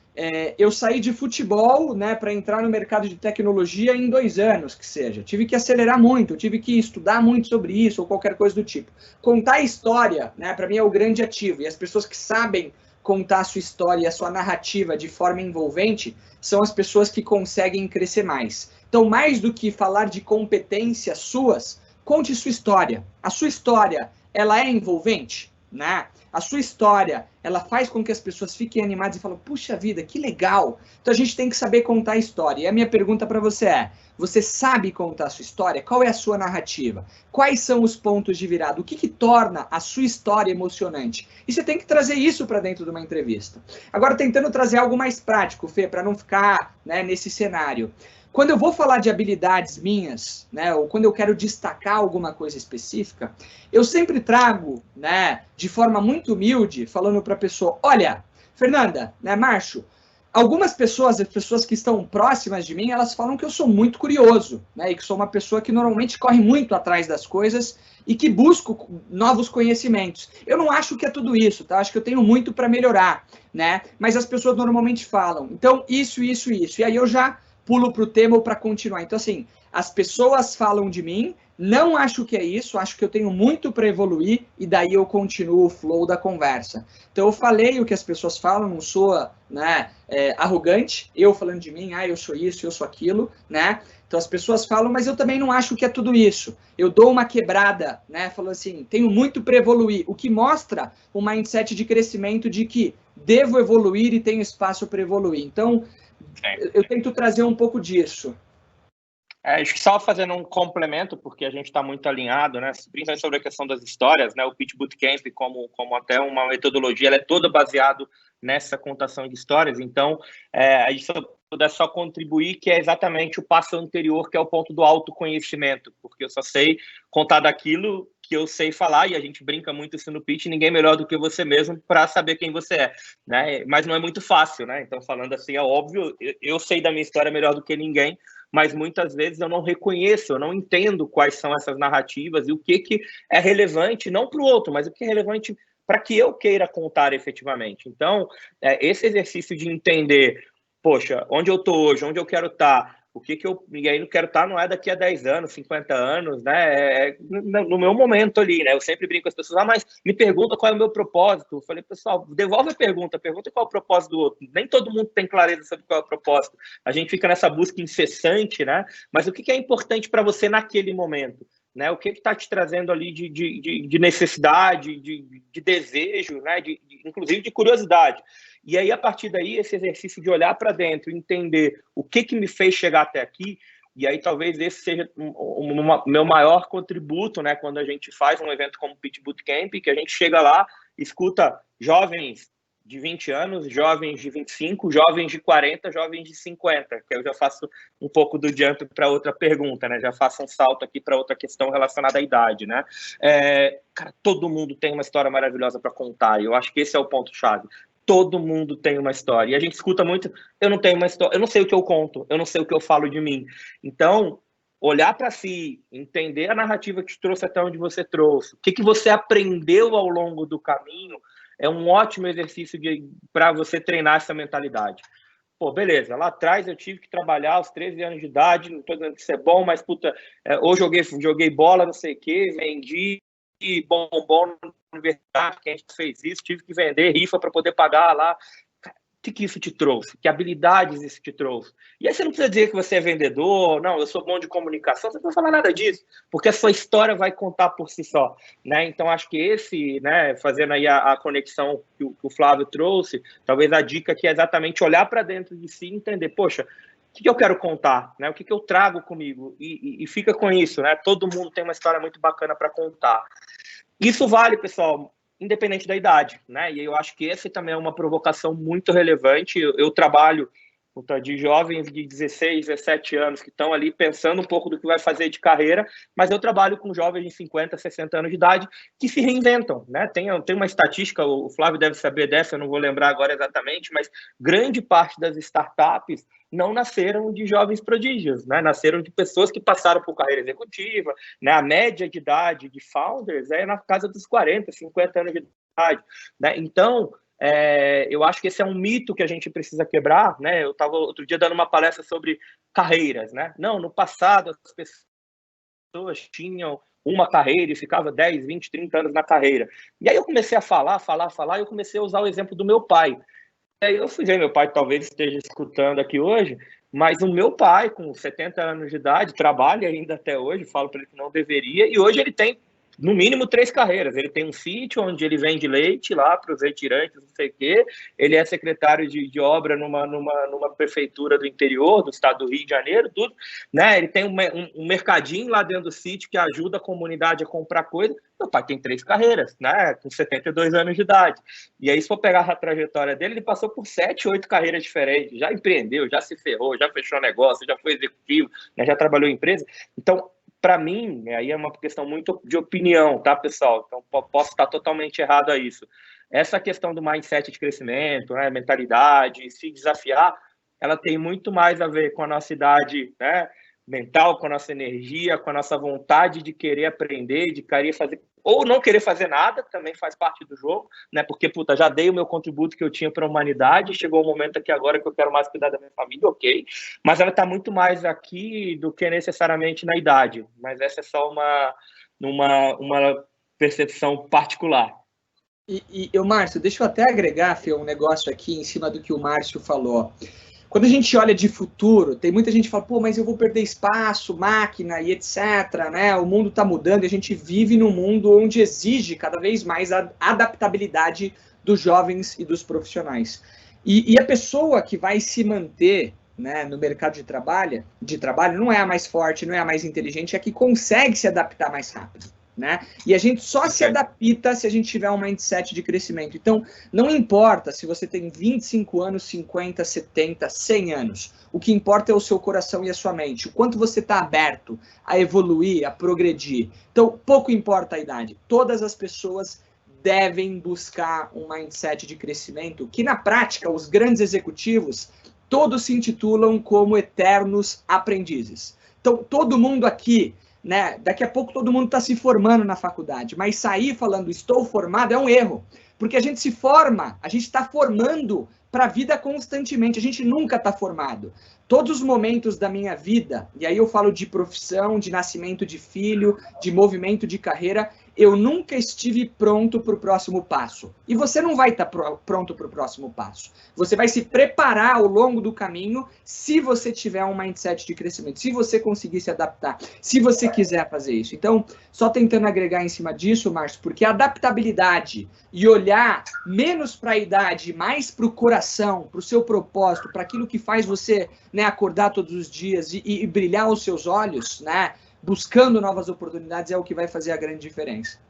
Speaker 2: eu saí de futebol, né, para entrar no mercado de tecnologia em 2 anos, que seja. Tive que acelerar muito, eu tive que estudar muito sobre isso, ou qualquer coisa do tipo. Contar a história, né, para mim é o grande ativo. E as pessoas que sabem contar a sua história e a sua narrativa de forma envolvente são as pessoas que conseguem crescer mais. Então, mais do que falar de competências suas, conte sua história. A sua história, ela é envolvente, né? A sua história, ela faz com que as pessoas fiquem animadas e falem, puxa vida, que legal. Então a gente tem que saber contar a história. E a minha pergunta para você é, você sabe contar a sua história? Qual é a sua narrativa? Quais são os pontos de virada? O que torna a sua história emocionante? E você tem que trazer isso para dentro de uma entrevista. Agora, tentando trazer algo mais prático, Fê, para não ficar, né, nesse cenário. Quando eu vou falar de habilidades minhas, né, ou quando eu quero destacar alguma coisa específica, eu sempre trago, né, de forma muito humilde, falando para a pessoa, olha, Fernanda, né, Márcio, algumas pessoas, as pessoas que estão próximas de mim, elas falam que eu sou muito curioso, né, e que sou uma pessoa que normalmente corre muito atrás das coisas e que busco novos conhecimentos. Eu não acho que é tudo isso, tá? Acho que eu tenho muito para melhorar, né, mas as pessoas normalmente falam, então isso, e aí eu já pulo para o tema ou para continuar. Então, assim, as pessoas falam de mim, não acho que é isso, acho que eu tenho muito para evoluir e daí eu continuo o flow da conversa. Então, eu falei o que as pessoas falam, não sou, né, arrogante, eu falando de mim, eu sou isso, eu sou aquilo, né? Então, as pessoas falam, mas eu também não acho que é tudo isso. Eu dou uma quebrada, né? Falando assim, tenho muito para evoluir, o que mostra um mindset de crescimento de que devo evoluir e tenho espaço para evoluir. Então, eu tento trazer um pouco disso.
Speaker 3: Acho que só fazendo um complemento, porque a gente está muito alinhado, né? Principalmente sobre a questão das histórias, né? O Pitch Bootcamp, como até uma metodologia, ela é toda baseado nessa contação de histórias. Então, a gente puder só contribuir, que é exatamente o passo anterior, que é o ponto do autoconhecimento, porque eu só sei contar daquilo que eu sei falar, e a gente brinca muito isso no pitch, ninguém melhor do que você mesmo para saber quem você é, né? Mas não é muito fácil, né? Então, falando assim, é óbvio, eu sei da minha história melhor do que ninguém, mas muitas vezes eu não reconheço, eu não entendo quais são essas narrativas e o que é relevante, não para o outro, mas o que é relevante para que eu queira contar efetivamente. Então, esse exercício de entender, poxa, onde eu estou hoje, onde eu quero estar, e aí não quero estar, não é daqui a 10 anos, 50 anos, né? No meu momento ali, né? Eu sempre brinco com as pessoas, mas me pergunta qual é o meu propósito. Eu falei, pessoal, devolve a pergunta qual é o propósito do outro. Nem todo mundo tem clareza sobre qual é o propósito. A gente fica nessa busca incessante, né? Mas o que é importante para você naquele momento? Né? O que está te trazendo ali de necessidade, de desejo, né? Inclusive de curiosidade. E aí, a partir daí, esse exercício de olhar para dentro, entender o que me fez chegar até aqui, e aí talvez esse seja o meu maior contributo, né? Quando a gente faz um evento como o Pitch Bootcamp, que a gente chega lá, escuta jovens de 20 anos, jovens de 25, jovens de 40, jovens de 50, que eu já faço um pouco do diante para outra pergunta, né? Já faço um salto aqui para outra questão relacionada à idade, né? Cara, todo mundo tem uma história maravilhosa para contar, e eu acho que esse é o ponto-chave. Todo mundo tem uma história. E a gente escuta muito, eu não tenho uma história, eu não sei o que eu conto, eu não sei o que eu falo de mim. Então, olhar para si, entender a narrativa que te trouxe até onde você trouxe, o que você aprendeu ao longo do caminho, é um ótimo exercício para você treinar essa mentalidade. Pô, beleza, lá atrás eu tive que trabalhar aos 13 anos de idade, não tô dizendo que isso é bom, mas, puta, ou joguei bola, não sei o quê, vendi bombom na universidade, que a gente fez isso, tive que vender rifa para poder pagar lá. O que isso te trouxe? Que habilidades isso te trouxe? E aí você não precisa dizer que você é vendedor, não, eu sou bom de comunicação, você não vai falar nada disso, porque a sua história vai contar por si só, né? Então, acho que esse, né, fazendo aí a conexão que o Flávio trouxe, talvez a dica aqui é exatamente olhar para dentro de si e entender, poxa, o que eu quero contar, né? O que eu trago comigo? E fica com isso, né? Todo mundo tem uma história muito bacana para contar. Isso vale, pessoal, independente da idade, né? E eu acho que essa também é uma provocação muito relevante. Eu trabalho de jovens de 16, 17 anos que estão ali pensando um pouco do que vai fazer de carreira, mas eu trabalho com jovens de 50, 60 anos de idade que se reinventam, né? Tem uma estatística, o Flávio deve saber dessa, eu não vou lembrar agora exatamente, mas grande parte das startups não nasceram de jovens prodígios, né? Nasceram de pessoas que passaram por carreira executiva, né? A média de idade de founders é na casa dos 40, 50 anos de idade, né? Então, eu acho que esse é um mito que a gente precisa quebrar, né? Eu estava outro dia dando uma palestra sobre carreiras, né? Não, no passado as pessoas tinham uma carreira e ficava 10, 20, 30 anos na carreira. E aí eu comecei a falar, e eu comecei a usar o exemplo do meu pai. E aí eu fui ver, meu pai talvez esteja escutando aqui hoje, mas o meu pai, com 70 anos de idade, trabalha ainda até hoje, falo para ele que não deveria, e hoje ele tem no mínimo 3 carreiras. Ele tem um sítio onde ele vende leite lá para os retirantes, não sei o quê. Ele é secretário de obra numa prefeitura do interior do estado do Rio de Janeiro, tudo, né? Ele tem um mercadinho lá dentro do sítio que ajuda a comunidade a comprar coisa. Meu pai tem 3 carreiras, né? Com 72 anos de idade. E aí, se for pegar a trajetória dele, ele passou por 7, 8 carreiras diferentes. Já empreendeu, já se ferrou, já fechou negócio, já foi executivo, né? Já trabalhou em empresa. Então, para mim, aí é uma questão muito de opinião, tá, pessoal? Então, posso estar totalmente errado a isso. Essa questão do mindset de crescimento, né, mentalidade, se desafiar, ela tem muito mais a ver com a nossa idade, né, mental, com a nossa energia, com a nossa vontade de querer aprender, de querer fazer, ou não querer fazer nada, também faz parte do jogo, né? Porque, puta, já dei o meu contributo que eu tinha para a humanidade, chegou o momento aqui agora que eu quero mais cuidar da minha família, ok. Mas ela está muito mais aqui do que necessariamente na idade. Mas essa é só uma percepção particular.
Speaker 2: E Márcio, deixa eu até agregar, Fê, um negócio aqui em cima do que o Márcio falou. Quando a gente olha de futuro, tem muita gente que fala, pô, mas eu vou perder espaço, máquina e etc, né? O mundo está mudando e a gente vive num mundo onde exige cada vez mais a adaptabilidade dos jovens e dos profissionais. E a pessoa que vai se manter, né, no mercado de trabalho não é a mais forte, não é a mais inteligente, é a que consegue se adaptar mais rápido. Né? E a gente só se adapta se a gente tiver um mindset de crescimento. Então, não importa se você tem 25 anos, 50, 70, 100 anos. O que importa é o seu coração e a sua mente. O quanto você está aberto a evoluir, a progredir. Então, pouco importa a idade. Todas as pessoas devem buscar um mindset de crescimento que, na prática, os grandes executivos, todos se intitulam como eternos aprendizes. Então, todo mundo aqui, né? Daqui a pouco todo mundo está se formando na faculdade, mas sair falando estou formado é um erro, porque a gente se forma, a gente está formando para a vida constantemente, a gente nunca está formado. Todos os momentos da minha vida, e aí eu falo de profissão, de nascimento de filho, de movimento de carreira, eu nunca estive pronto para o próximo passo. E você não vai estar pronto para o próximo passo. Você vai se preparar ao longo do caminho se você tiver um mindset de crescimento, se você conseguir se adaptar, se você quiser fazer isso. Então, só tentando agregar em cima disso, Márcio, porque a adaptabilidade e olhar menos para a idade, mais para o coração, para o seu propósito, para aquilo que faz você, né, acordar todos os dias e brilhar os seus olhos, né? Buscando novas oportunidades é o que vai fazer a grande diferença.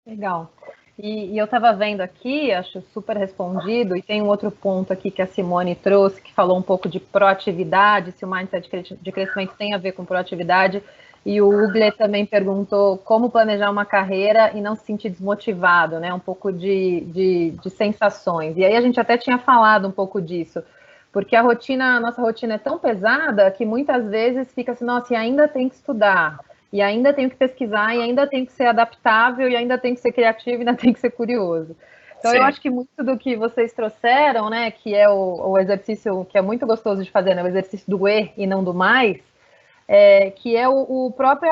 Speaker 1: Legal. E eu estava vendo aqui, acho super respondido, e tem um outro ponto aqui que a Simone trouxe, que falou um pouco de proatividade, se o mindset de crescimento tem a ver com proatividade, e o Ugler também perguntou como planejar uma carreira e não se sentir desmotivado, né? Um pouco de sensações. E aí a gente até tinha falado um pouco disso, porque a nossa rotina é tão pesada que muitas vezes fica assim, nossa, e ainda tem que estudar, e ainda tenho que pesquisar, e ainda tenho que ser adaptável, e ainda tenho que ser criativo, e ainda tenho que ser curioso. Então, eu acho que muito do que vocês trouxeram, né, que é o exercício que é muito gostoso de fazer, né, o exercício do e não do mais, que é o próprio...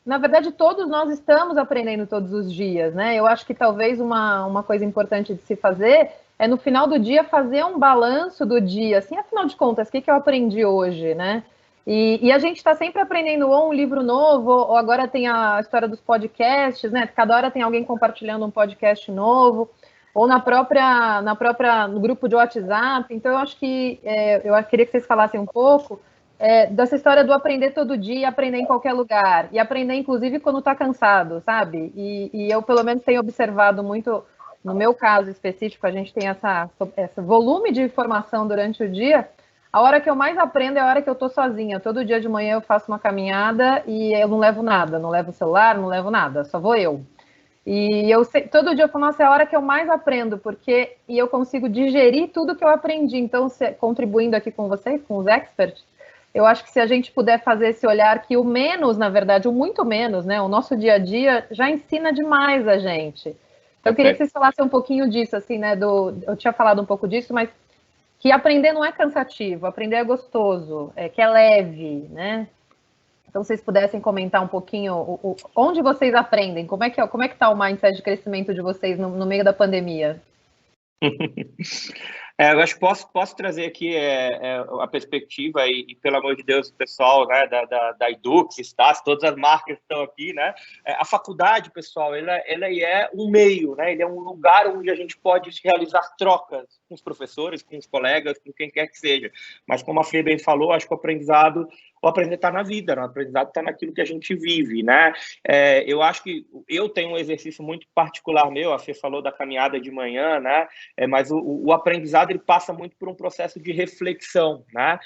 Speaker 1: Na verdade, todos nós estamos aprendendo todos os dias, né? Eu acho que talvez uma coisa importante de se fazer é, no final do dia, fazer um balanço do dia, assim, afinal de contas, o que eu aprendi hoje, né? E a gente está sempre aprendendo ou um livro novo, ou agora tem a história dos podcasts, né? Cada hora tem alguém compartilhando um podcast novo, ou no grupo de WhatsApp. Então, eu acho que eu queria que vocês falassem um pouco dessa história do aprender todo dia, aprender em qualquer lugar, e aprender, inclusive, quando está cansado, sabe? E eu, pelo menos, tenho observado muito, no meu caso específico, a gente tem esse volume de informação durante o dia. A hora que eu mais aprendo é a hora que eu estou sozinha. Todo dia de manhã eu faço uma caminhada e eu não levo nada, não levo o celular, não levo nada, só vou eu. E todo dia eu falo, nossa, é a hora que eu mais aprendo, e eu consigo digerir tudo que eu aprendi. Então, contribuindo aqui com vocês, com os experts, eu acho que se a gente puder fazer esse olhar que o menos, na verdade, o muito menos, né? O nosso dia a dia já ensina demais a gente. Então, eu queria que vocês falassem um pouquinho disso, assim, né? Eu tinha falado um pouco disso, mas que aprender não é cansativo, aprender é gostoso, que é leve, né? Então, vocês pudessem comentar um pouquinho onde vocês aprendem, como é que está o mindset de crescimento de vocês no meio da pandemia?
Speaker 3: Eu acho que posso trazer aqui a perspectiva e, pelo amor de Deus, o pessoal, né, da Edux, Stas, todas as marcas que estão aqui, né? A faculdade, pessoal, ela é um meio, né? Ele é um lugar onde a gente pode realizar trocas com os professores, com os colegas, com quem quer que seja. Mas, como a Fê bem falou, acho que o aprendizado está na vida, né? O aprendizado está naquilo que a gente vive, né? Eu acho que eu tenho um exercício muito particular meu, a Fê falou da caminhada de manhã, né? Mas o aprendizado ele passa muito por um processo de reflexão, né?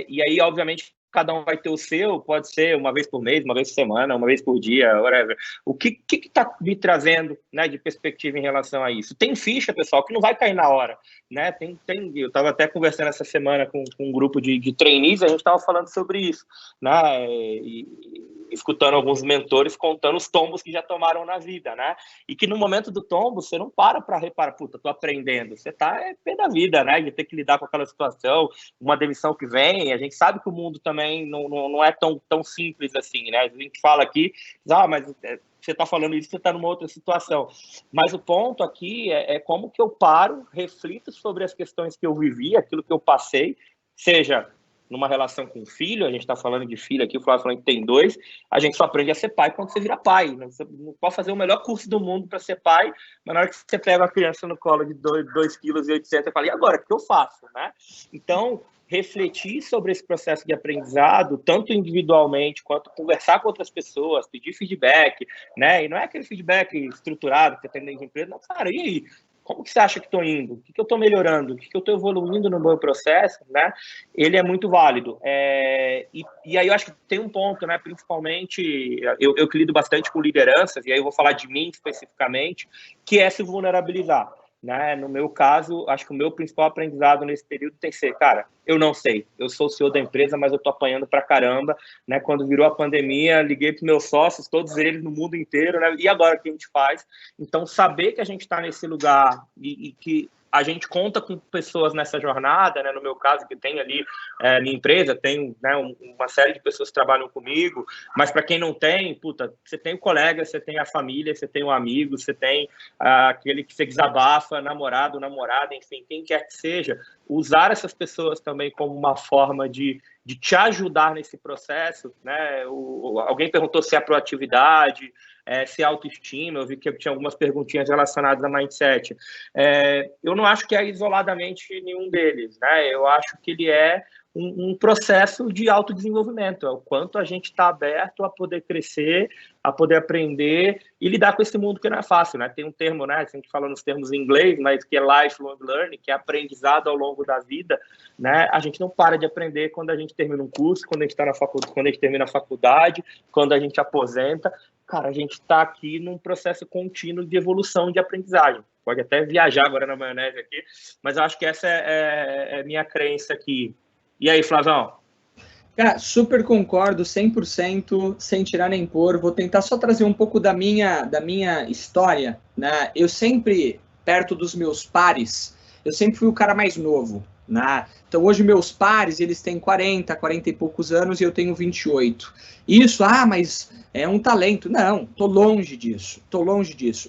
Speaker 3: E aí, obviamente, cada um vai ter o seu, pode ser uma vez por mês, uma vez por semana, uma vez por dia, whatever. O que está me trazendo, né, de perspectiva em relação a isso? Tem ficha, pessoal, que não vai cair na hora, né? Eu estava até conversando essa semana com um grupo de trainees, a gente estava falando sobre isso, né? Escutando alguns mentores contando os tombos que já tomaram na vida, né? E que no momento do tombo, você não para reparar, puta, tô aprendendo. Você tá pé da vida, né? De ter que lidar com aquela situação, uma demissão que vem. A gente sabe que o mundo também não é tão simples assim, né? A gente fala aqui, mas você está falando isso, você está numa outra situação. Mas o ponto aqui é como que eu paro, reflito sobre as questões que eu vivi, aquilo que eu passei, seja numa relação com o filho, a gente está falando de filho aqui, o Flávio falando que tem 2, a gente só aprende a ser pai quando você vira pai. Você não pode fazer o melhor curso do mundo para ser pai, mas na hora que você pega uma criança no colo de 2,8 kg, você fala, e agora, o que eu faço? Né? Então, refletir sobre esse processo de aprendizado, tanto individualmente, quanto conversar com outras pessoas, pedir feedback, né? E não é aquele feedback estruturado que você tem dentro de empresa, não, cara, e aí? Como que você acha que estou indo? O que eu estou melhorando? O que eu estou evoluindo no meu processo? Né? Ele é muito válido. E aí eu acho que tem um ponto, né? Principalmente, eu que lido bastante com lideranças, e aí eu vou falar de mim especificamente, que é se vulnerabilizar. Né? No meu caso, acho que o meu principal aprendizado nesse período tem que ser, cara, eu não sei, eu sou o CEO da empresa, mas eu tô apanhando pra caramba, né? Quando virou a pandemia, liguei pros meus sócios, todos eles no mundo inteiro, né? E agora o que a gente faz? Então, saber que a gente está nesse lugar e que a gente conta com pessoas nessa jornada, né? No meu caso, que tem ali minha empresa, tem, né, uma série de pessoas que trabalham comigo, mas para quem não tem, puta, você tem o colega, você tem a família, você tem o amigo, você tem aquele que você desabafa, namorado, namorada, enfim, quem quer que seja, usar essas pessoas também como uma forma de te ajudar nesse processo, né? Alguém perguntou se é proatividade, se é autoestima, eu vi que tinha algumas perguntinhas relacionadas a mindset. Eu não acho que é isoladamente nenhum deles, né? Eu acho que ele é um processo de autodesenvolvimento, é o quanto a gente está aberto a poder crescer, a poder aprender e lidar com esse mundo que não é fácil, né? Tem um termo, né? A gente fala nos termos em inglês, mas que é lifelong learning, que é aprendizado ao longo da vida, né? A gente não para de aprender quando a gente termina um curso, quando a gente está na faculdade, quando a gente termina a faculdade, quando a gente aposenta. Cara, a gente está aqui num processo contínuo de evolução de aprendizagem. Pode até viajar agora na maionese aqui, mas eu acho que essa é minha crença aqui. E aí, Flavão?
Speaker 2: Cara, super concordo, 100%, sem tirar nem pôr. Vou tentar só trazer um pouco da minha história, né? Eu sempre perto dos meus pares, eu sempre fui o cara mais novo, né? Então hoje meus pares, eles têm 40 e poucos anos e eu tenho 28. Isso, mas é um talento. Não, tô longe disso.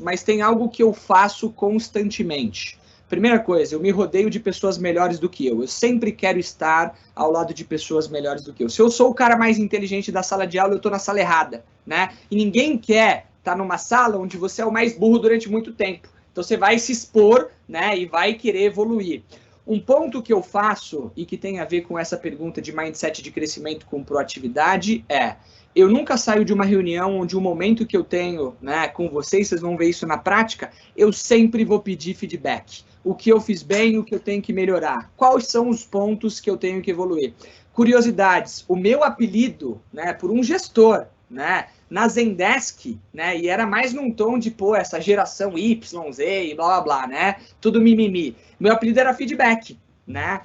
Speaker 2: Mas tem algo que eu faço constantemente. Primeira coisa, eu me rodeio de pessoas melhores do que eu. Eu sempre quero estar ao lado de pessoas melhores do que eu. Se eu sou o cara mais inteligente da sala de aula, eu tô na sala errada, né? E ninguém quer estar numa sala onde você é o mais burro durante muito tempo. Então você vai se expor, né, e vai querer evoluir. Um ponto que eu faço e que tem a ver com essa pergunta de mindset de crescimento com proatividade é: eu nunca saio de uma reunião onde o momento que eu tenho, né, com vocês vão ver isso na prática, eu sempre vou pedir feedback. O que eu fiz bem, o que eu tenho que melhorar. Quais são os pontos que eu tenho que evoluir? Curiosidades. O meu apelido, né, por um gestor, né, na Zendesk, né, e era mais num tom de, essa geração Y, Z e blá, blá, blá, né, tudo mimimi. Meu apelido era feedback, né,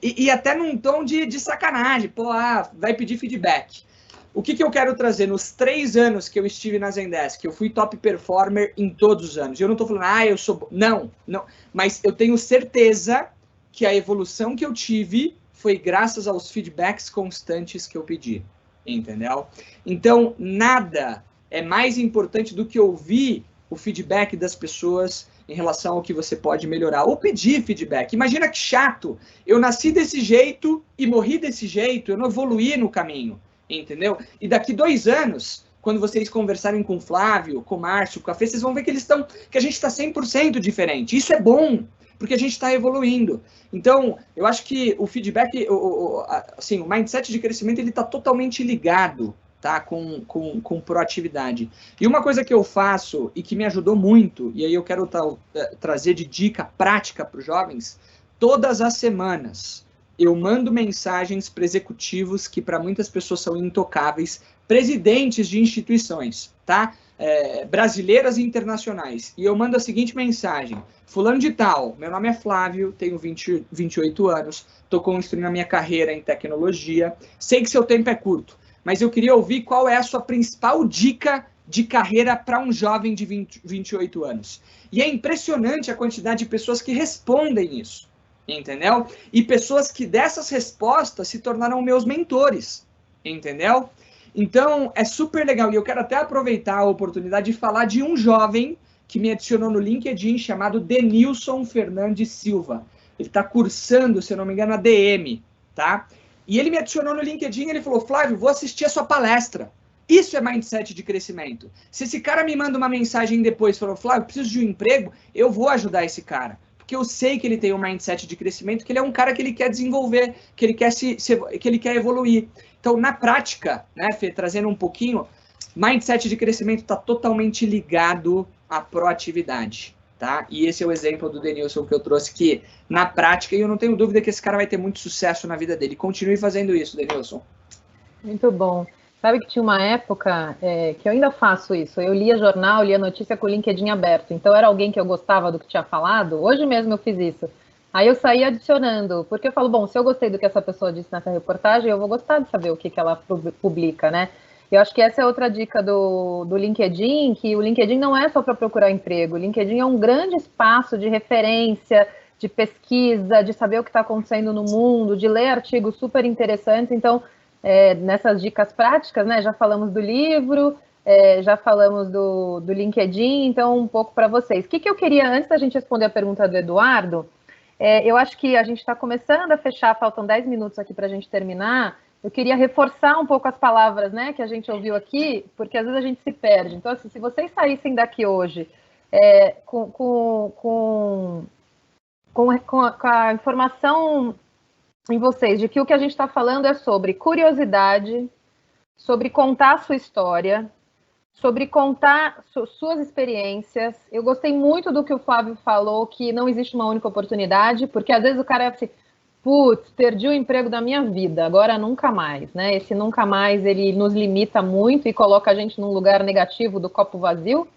Speaker 2: e até num tom de sacanagem, vai pedir feedback. O que eu quero trazer? Nos 3 anos que eu estive na Zendesk, eu fui top performer em todos os anos. Eu não estou falando, eu sou... Não. Mas eu tenho certeza que a evolução que eu tive foi graças aos feedbacks constantes que eu pedi. Entendeu? Então, nada é mais importante do que ouvir o feedback das pessoas em relação ao que você pode melhorar. Ou pedir feedback. Imagina que chato. Eu nasci desse jeito e morri desse jeito. Eu não evoluí no caminho. Entendeu? E daqui 2 anos, quando vocês conversarem com o Flávio, com o Márcio, com a Fê, vocês vão ver que a gente está 100% diferente. Isso é bom, porque a gente está evoluindo. Então, eu acho que o feedback, assim, o mindset de crescimento, ele está totalmente ligado, tá, com proatividade. E uma coisa que eu faço e que me ajudou muito, e aí eu quero trazer de dica prática para os jovens, todas as semanas eu mando mensagens para executivos que para muitas pessoas são intocáveis, presidentes de instituições, tá? Brasileiras e internacionais. E eu mando a seguinte mensagem: fulano de tal, meu nome é Flávio, tenho 28 anos, estou construindo a minha carreira em tecnologia, sei que seu tempo é curto, mas eu queria ouvir qual é a sua principal dica de carreira para um jovem de 28 anos. E é impressionante a quantidade de pessoas que respondem isso. Entendeu? E pessoas que dessas respostas se tornaram meus mentores, entendeu? Então, é super legal. E eu quero até aproveitar a oportunidade de falar de um jovem que me adicionou no LinkedIn, chamado Denilson Fernandes Silva. Ele está cursando, se eu não me engano, a DM, tá? E ele me adicionou no LinkedIn e ele falou: Flávio, vou assistir a sua palestra. Isso é mindset de crescimento. Se esse cara me manda uma mensagem depois e falou: Flávio, preciso de um emprego, eu vou ajudar esse cara. Porque eu sei que ele tem um mindset de crescimento, que ele é um cara que ele quer desenvolver, que ele quer que ele quer evoluir. Então, na prática, né, Fê, trazendo um pouquinho, mindset de crescimento está totalmente ligado à proatividade, tá? E esse é o exemplo do Denilson que eu trouxe, que na prática, e eu não tenho dúvida que esse cara vai ter muito sucesso na vida dele. Continue fazendo isso, Denilson.
Speaker 1: Muito bom. Sabe que tinha uma época que eu ainda faço isso. Eu lia jornal, lia notícia com o LinkedIn aberto. Então era alguém que eu gostava do que tinha falado. Hoje mesmo eu fiz isso. Aí eu saí adicionando, porque eu falo, bom, se eu gostei do que essa pessoa disse nessa reportagem, eu vou gostar de saber o que ela publica, né? Eu acho que essa é outra dica do LinkedIn, que o LinkedIn não é só para procurar emprego. O LinkedIn é um grande espaço de referência, de pesquisa, de saber o que está acontecendo no mundo, de ler artigos super interessantes. Então, nessas dicas práticas, né? Já falamos do livro, já falamos do LinkedIn, então um pouco para vocês. O que eu queria, antes da gente responder a pergunta do Eduardo, eu acho que a gente está começando a fechar, faltam 10 minutos aqui para a gente terminar. Eu queria reforçar um pouco as palavras, né, que a gente ouviu aqui, porque às vezes a gente se perde. Então, assim, se vocês saíssem daqui hoje com a informação em vocês de que o que a gente está falando é sobre curiosidade, sobre contar a sua história, sobre contar suas experiências. Eu gostei muito do que o Flávio falou, que não existe uma única oportunidade, porque às vezes o cara é assim, putz, perdi o emprego da minha vida, agora nunca mais, né? Esse nunca mais, ele nos limita muito e coloca a gente num lugar negativo do copo vazio.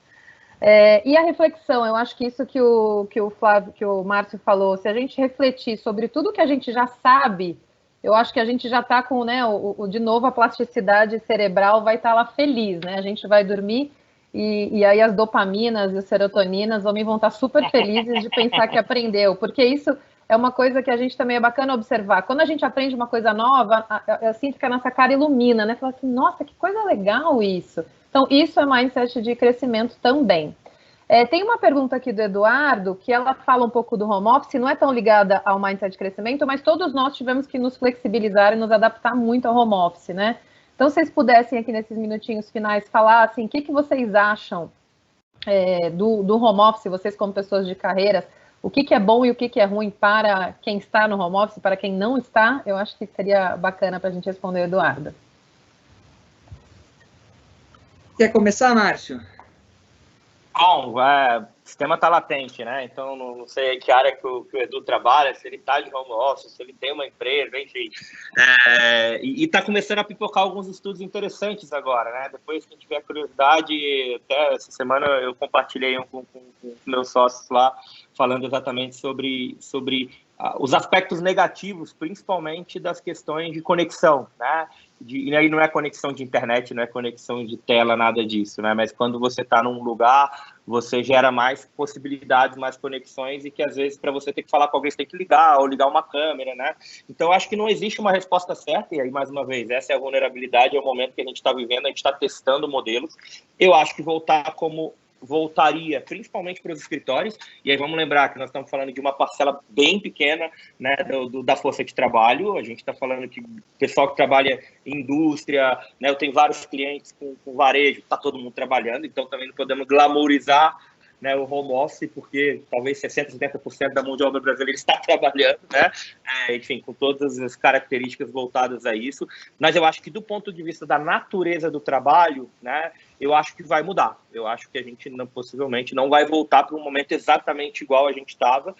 Speaker 1: E a reflexão, eu acho que isso que o Flávio, que o Márcio falou, se a gente refletir sobre tudo que a gente já sabe, eu acho que a gente já está com, né, de novo, a plasticidade cerebral vai estar lá feliz, né? A gente vai dormir e aí as dopaminas e as serotoninas vão estar super felizes de pensar que aprendeu, porque isso é uma coisa que a gente também é bacana observar. Quando a gente aprende uma coisa nova, eu sinto que a nossa cara ilumina, né? Fala assim, nossa, que coisa legal isso. Então, isso é mindset de crescimento também. Tem uma pergunta aqui do Eduardo, que ela fala um pouco do home office, não é tão ligada ao mindset de crescimento, mas todos nós tivemos que nos flexibilizar e nos adaptar muito ao home office, né? Então, se vocês pudessem aqui nesses minutinhos finais falar, assim, o que vocês acham do home office, vocês como pessoas de carreiras, o que é bom e o que é ruim para quem está no home office, para quem não está, eu acho que seria bacana para a gente responder, Eduardo.
Speaker 2: Quer começar, Márcio?
Speaker 3: Bom, o sistema está latente, né? Então, não sei que área que o Edu trabalha, se ele está de home office, se ele tem uma empresa, enfim. E está começando a pipocar alguns estudos interessantes agora, né? Depois, quem tiver curiosidade, até essa semana eu compartilhei com meus sócios lá, falando exatamente sobre os aspectos negativos, principalmente das questões de conexão, né? E aí não é conexão de internet, não é conexão de tela, nada disso, né? Mas quando você está num lugar, você gera mais possibilidades, mais conexões, e que às vezes para você ter que falar com alguém, você tem que ligar, ou ligar uma câmera, né? Então, acho que não existe uma resposta certa, e aí, mais uma vez, essa é a vulnerabilidade, é o momento que a gente está vivendo, a gente está testando modelos. Eu acho que voltaria principalmente para os escritórios, e aí vamos lembrar que nós estamos falando de uma parcela bem pequena, né, da força de trabalho. A gente está falando que o pessoal que trabalha em indústria, né, eu tenho vários clientes com varejo, está todo mundo trabalhando, então também não podemos glamourizar, né, o home office, porque talvez 60%, 70% da mão de obra brasileira está trabalhando, né? Enfim, com todas as características voltadas a isso. Mas eu acho que do ponto de vista da natureza do trabalho, né, eu acho que vai mudar. Eu acho que a gente possivelmente não vai voltar para um momento exatamente igual a gente estava,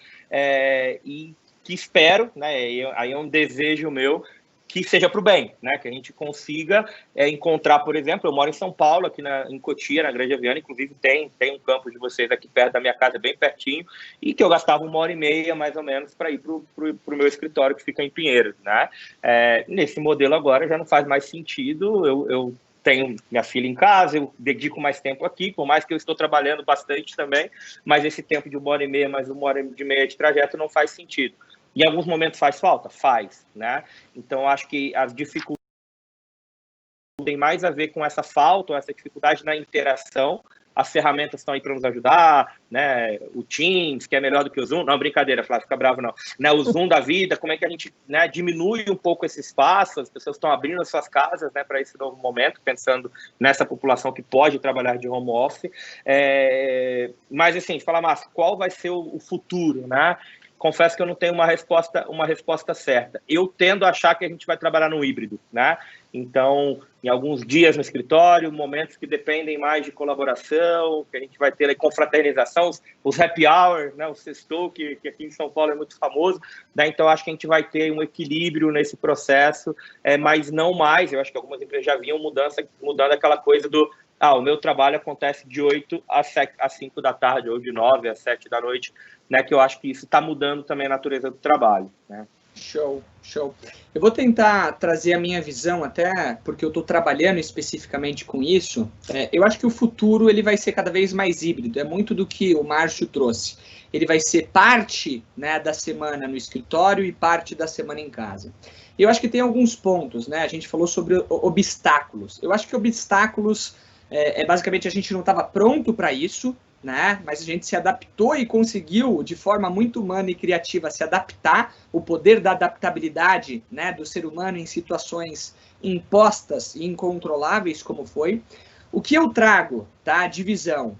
Speaker 3: e que espero, né, aí é um desejo meu, que seja para o bem, né? Que a gente consiga encontrar, por exemplo, eu moro em São Paulo, aqui em Cotia, na Grande Viana, inclusive tem um campo de vocês aqui perto da minha casa, bem pertinho, e que eu gastava 1h30, mais ou menos, para ir para o meu escritório, que fica em Pinheiros, né? Nesse modelo agora já não faz mais sentido, eu tenho minha filha em casa, eu dedico mais tempo aqui, por mais que eu estou trabalhando bastante também, mas esse tempo de 1h30 mais 1h30 de trajeto não faz sentido. Em alguns momentos faz falta? Faz, né? Então, acho que as dificuldades têm mais a ver com essa falta, essa dificuldade na interação. As ferramentas estão aí para nos ajudar, né? O Teams, que é melhor do que o Zoom. Não, brincadeira, Flávio, fica bravo não. Né? O Zoom da vida, como é que a gente, né, diminui um pouco esse espaço, as pessoas estão abrindo as suas casas, né, para esse novo momento, pensando nessa população que pode trabalhar de home office. Mas, assim, fala, Márcio, qual vai ser o futuro, né? Confesso que eu não tenho uma resposta certa. Eu tendo a achar que a gente vai trabalhar no híbrido, né? Então, em alguns dias no escritório, momentos que dependem mais de colaboração, que a gente vai ter confraternização, os happy hours, né? O sextou, que aqui em São Paulo é muito famoso, né? Então, acho que a gente vai ter um equilíbrio nesse processo, mas não mais. Eu acho que algumas empresas já vinham mudando aquela coisa do o meu trabalho acontece de 8 às 5 da tarde, ou de 9 às 7 da noite, né, que eu acho que isso está mudando também a natureza do trabalho, né?
Speaker 2: Show. Eu vou tentar trazer a minha visão, até porque eu estou trabalhando especificamente com isso. Eu acho que o futuro ele vai ser cada vez mais híbrido, é muito do que o Márcio trouxe. Ele vai ser parte, né, da semana no escritório e parte da semana em casa. Eu acho que tem alguns pontos, né? A gente falou sobre obstáculos. Eu acho que obstáculos, basicamente, a gente não estava pronto para isso, né? Mas a gente se adaptou e conseguiu, de forma muito humana e criativa, se adaptar. O poder da adaptabilidade, né, do ser humano em situações impostas e incontroláveis, como foi. O que eu trago, tá, de visão,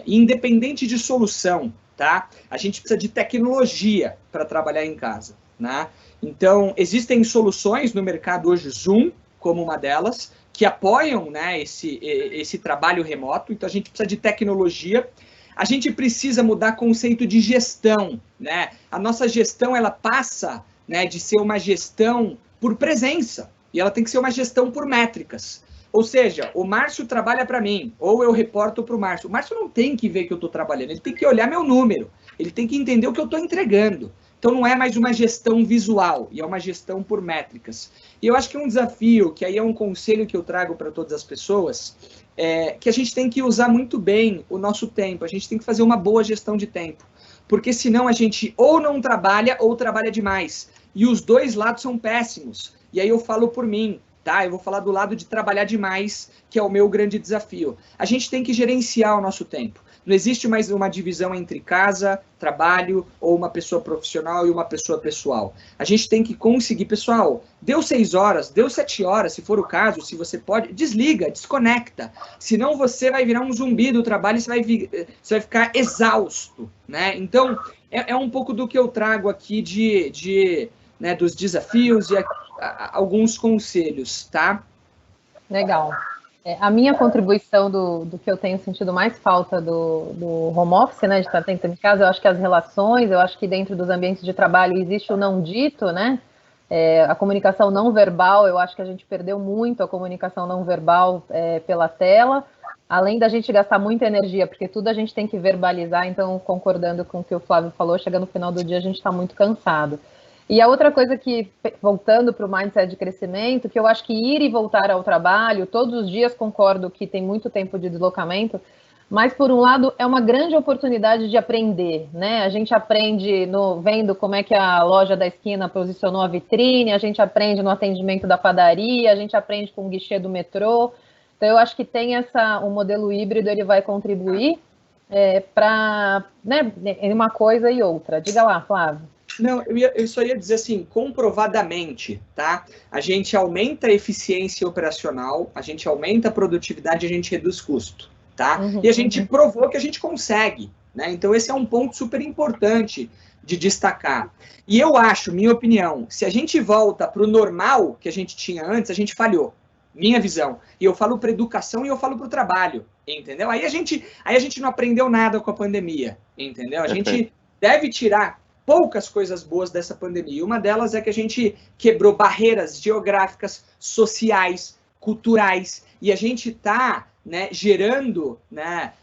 Speaker 2: independente de solução, tá? A gente precisa de tecnologia para trabalhar em casa, né? Então, existem soluções no mercado hoje, Zoom como uma delas, que apoiam, né, esse trabalho remoto. Então, a gente precisa de tecnologia. A gente precisa mudar conceito de gestão, né? A nossa gestão, ela passa, né, de ser uma gestão por presença, e ela tem que ser uma gestão por métricas. Ou seja, o Márcio trabalha para mim, ou eu reporto para o Márcio. O Márcio não tem que ver que eu estou trabalhando, ele tem que olhar meu número, ele tem que entender o que eu estou entregando. Então não é mais uma gestão visual, e é uma gestão por métricas. E eu acho que um desafio, que aí é um conselho que eu trago para todas as pessoas, é que a gente tem que usar muito bem o nosso tempo, a gente tem que fazer uma boa gestão de tempo, porque senão a gente ou não trabalha ou trabalha demais, e os dois lados são péssimos. E aí eu falo por mim, tá? Eu vou falar do lado de trabalhar demais, que é o meu grande desafio. A gente tem que gerenciar o nosso tempo. Não existe mais uma divisão entre casa, trabalho, ou uma pessoa profissional e uma pessoa pessoal. A gente tem que conseguir, pessoal, deu 6 horas, deu 7 horas, se for o caso, se você pode, desliga, desconecta. Senão você vai virar um zumbi do trabalho e você vai ficar exausto, né? Então, é um pouco do que eu trago aqui né, dos desafios e alguns conselhos, tá?
Speaker 1: Legal. A minha contribuição do que eu tenho sentido mais falta do home office, né, de estar dentro de casa, eu acho que as relações, eu acho que dentro dos ambientes de trabalho existe o não dito, né, a comunicação não verbal, eu acho que a gente perdeu muito a comunicação não verbal pela tela, além da gente gastar muita energia, porque tudo a gente tem que verbalizar, então, concordando com o que o Flávio falou, chegando no final do dia a gente está muito cansado. E a outra coisa que, voltando para o mindset de crescimento, que eu acho que ir e voltar ao trabalho, todos os dias concordo que tem muito tempo de deslocamento, mas por um lado é uma grande oportunidade de aprender, né? A gente aprende vendo como é que a loja da esquina posicionou a vitrine, a gente aprende no atendimento da padaria, a gente aprende com o guichê do metrô. Então eu acho que tem o modelo híbrido, ele vai contribuir para, né, uma coisa e outra. Diga lá, Flávio.
Speaker 2: Não, eu só ia dizer assim, comprovadamente, tá? A gente aumenta a eficiência operacional, a gente aumenta a produtividade, a gente reduz custo, tá? E a gente provou que a gente consegue, né? Então esse é um ponto super importante de destacar. E eu acho, minha opinião, se a gente volta para o normal que a gente tinha antes, a gente falhou. Minha visão. E eu falo para educação e eu falo para o trabalho, entendeu? Aí a gente não aprendeu nada com a pandemia, entendeu? A gente deve tirar poucas coisas boas dessa pandemia. Uma delas é que a gente quebrou barreiras geográficas, sociais, culturais, e a gente está, né, gerando, né,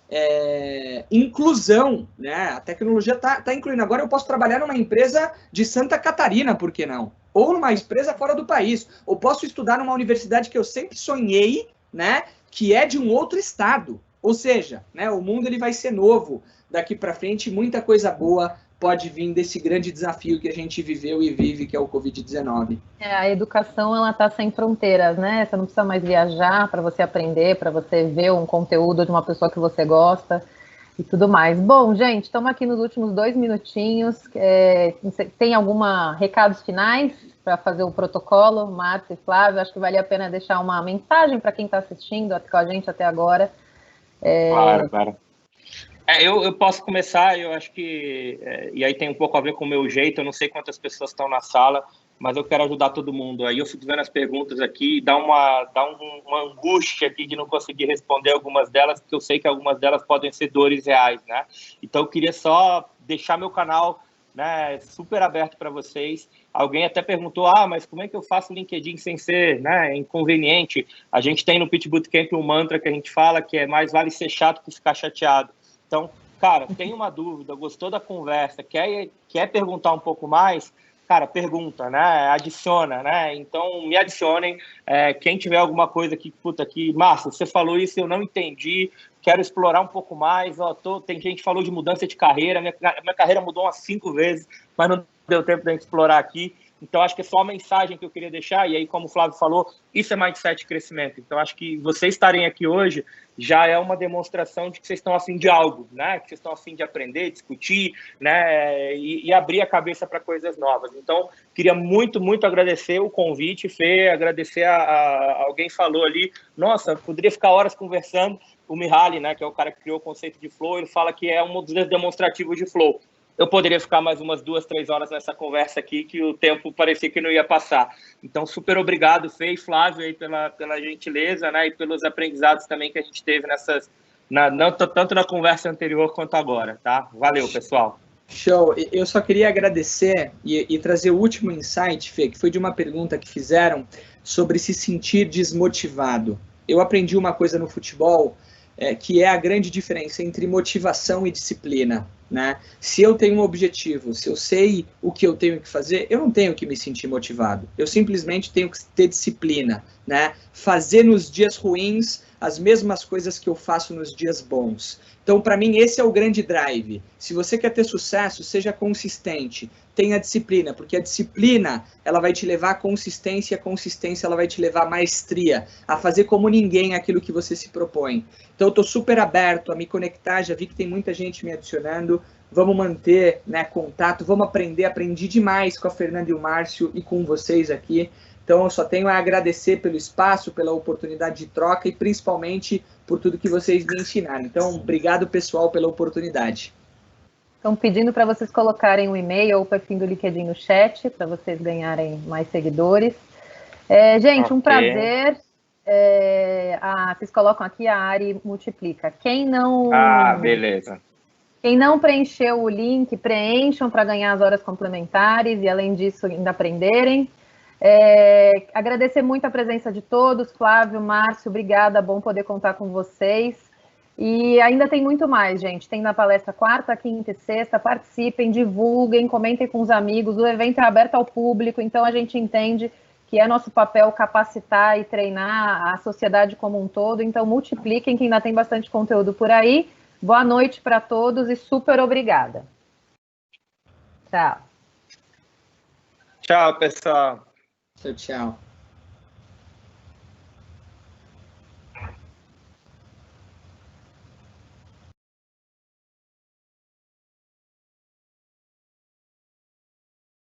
Speaker 2: inclusão, né? A tecnologia está incluindo. Agora eu posso trabalhar numa empresa de Santa Catarina, por que não? Ou numa empresa fora do país. Ou posso estudar numa universidade que eu sempre sonhei, né, que é de um outro estado. Ou seja, né, o mundo ele vai ser novo daqui para frente, muita coisa boa pode vir desse grande desafio que a gente viveu e vive, que é o Covid-19.
Speaker 1: A educação, ela está sem fronteiras, né? Você não precisa mais viajar para você aprender, para você ver um conteúdo de uma pessoa que você gosta e tudo mais. Bom, gente, estamos aqui nos últimos 2 minutinhos. Tem recados finais para fazer o protocolo, Márcio e Flávio? Acho que vale a pena deixar uma mensagem para quem está assistindo com a gente até agora.
Speaker 3: Claro. Eu posso começar, eu acho que, e aí tem um pouco a ver com o meu jeito, eu não sei quantas pessoas estão na sala, mas eu quero ajudar todo mundo. Aí eu fico vendo as perguntas aqui, dá uma angústia aqui de não conseguir responder algumas delas, porque eu sei que algumas delas podem ser dores reais, né? Então eu queria só deixar meu canal, né, super aberto para vocês. Alguém até perguntou, mas como é que eu faço LinkedIn sem ser, né, inconveniente? A gente tem no Pitch Bootcamp um mantra que a gente fala que é mais vale ser chato que ficar chateado. Então, cara, tem uma dúvida, gostou da conversa, quer perguntar um pouco mais, cara, pergunta, né? Adiciona, né? Então, me adicionem. Quem tiver alguma coisa aqui, Márcio, você falou isso, eu não entendi, quero explorar um pouco mais. Tem gente que falou de mudança de carreira, minha carreira mudou umas 5 vezes, mas não deu tempo de a gente explorar aqui. Então, acho que é só a mensagem que eu queria deixar, e aí, como o Flávio falou, isso é mindset de crescimento. Então, acho que vocês estarem aqui hoje já é uma demonstração de que vocês estão afim de algo, né? Que vocês estão afim de aprender, discutir, né? E abrir a cabeça para coisas novas. Então, queria muito, muito agradecer o convite, Fê, agradecer a alguém falou ali, nossa, poderia ficar horas conversando, o Mihaly, né, que é o cara que criou o conceito de flow, ele fala que é um dos demonstrativos de flow. Eu poderia ficar mais umas 2, 3 horas nessa conversa aqui, que o tempo parecia que não ia passar. Então, super obrigado, Fê e Flávio, aí, pela gentileza, né, e pelos aprendizados também que a gente teve tanto na conversa anterior quanto agora, tá? Valeu, pessoal.
Speaker 2: Show. Eu só queria agradecer e trazer o último insight, Fê, que foi de uma pergunta que fizeram sobre se sentir desmotivado. Eu aprendi uma coisa no futebol, que é a grande diferença entre motivação e disciplina. né? Se eu tenho um objetivo, se eu sei o que eu tenho que fazer, eu não tenho que me sentir motivado. Eu simplesmente tenho que ter disciplina, né? Fazer nos dias ruins as mesmas coisas que eu faço nos dias bons. Então, para mim, esse é o grande drive. Se você quer ter sucesso, seja consistente, tenha disciplina, porque a disciplina, ela vai te levar à consistência, e a consistência, ela vai te levar à maestria, a fazer como ninguém aquilo que você se propõe. Então, eu estou super aberto a me conectar, já vi que tem muita gente me adicionando, vamos manter, né, contato, vamos aprender, aprendi demais com a Fernanda e o Márcio e com vocês aqui. Então, eu só tenho a agradecer pelo espaço, pela oportunidade de troca e principalmente por tudo que vocês me ensinaram. Então, obrigado, pessoal, pela oportunidade.
Speaker 1: Estão pedindo para vocês colocarem o e-mail ou o perfil do LinkedIn no chat, para vocês ganharem mais seguidores. Gente, um prazer. Vocês colocam aqui, a Ari multiplica. Quem não...
Speaker 3: beleza.
Speaker 1: Quem não preencheu o link, preencham para ganhar as horas complementares e, além disso, ainda aprenderem. Agradecer muito a presença de todos, Flávio, Márcio, obrigada, bom poder contar com vocês. E ainda tem muito mais, gente. Tem na palestra quarta, quinta e sexta, participem, divulguem, comentem com os amigos. O evento é aberto ao público, então a gente entende que é nosso papel capacitar e treinar a sociedade como um todo. Então multipliquem, que ainda tem bastante conteúdo por aí. Boa noite para todos e super obrigada. Tchau.
Speaker 3: Tchau, pessoal.
Speaker 2: Tchau, tchau.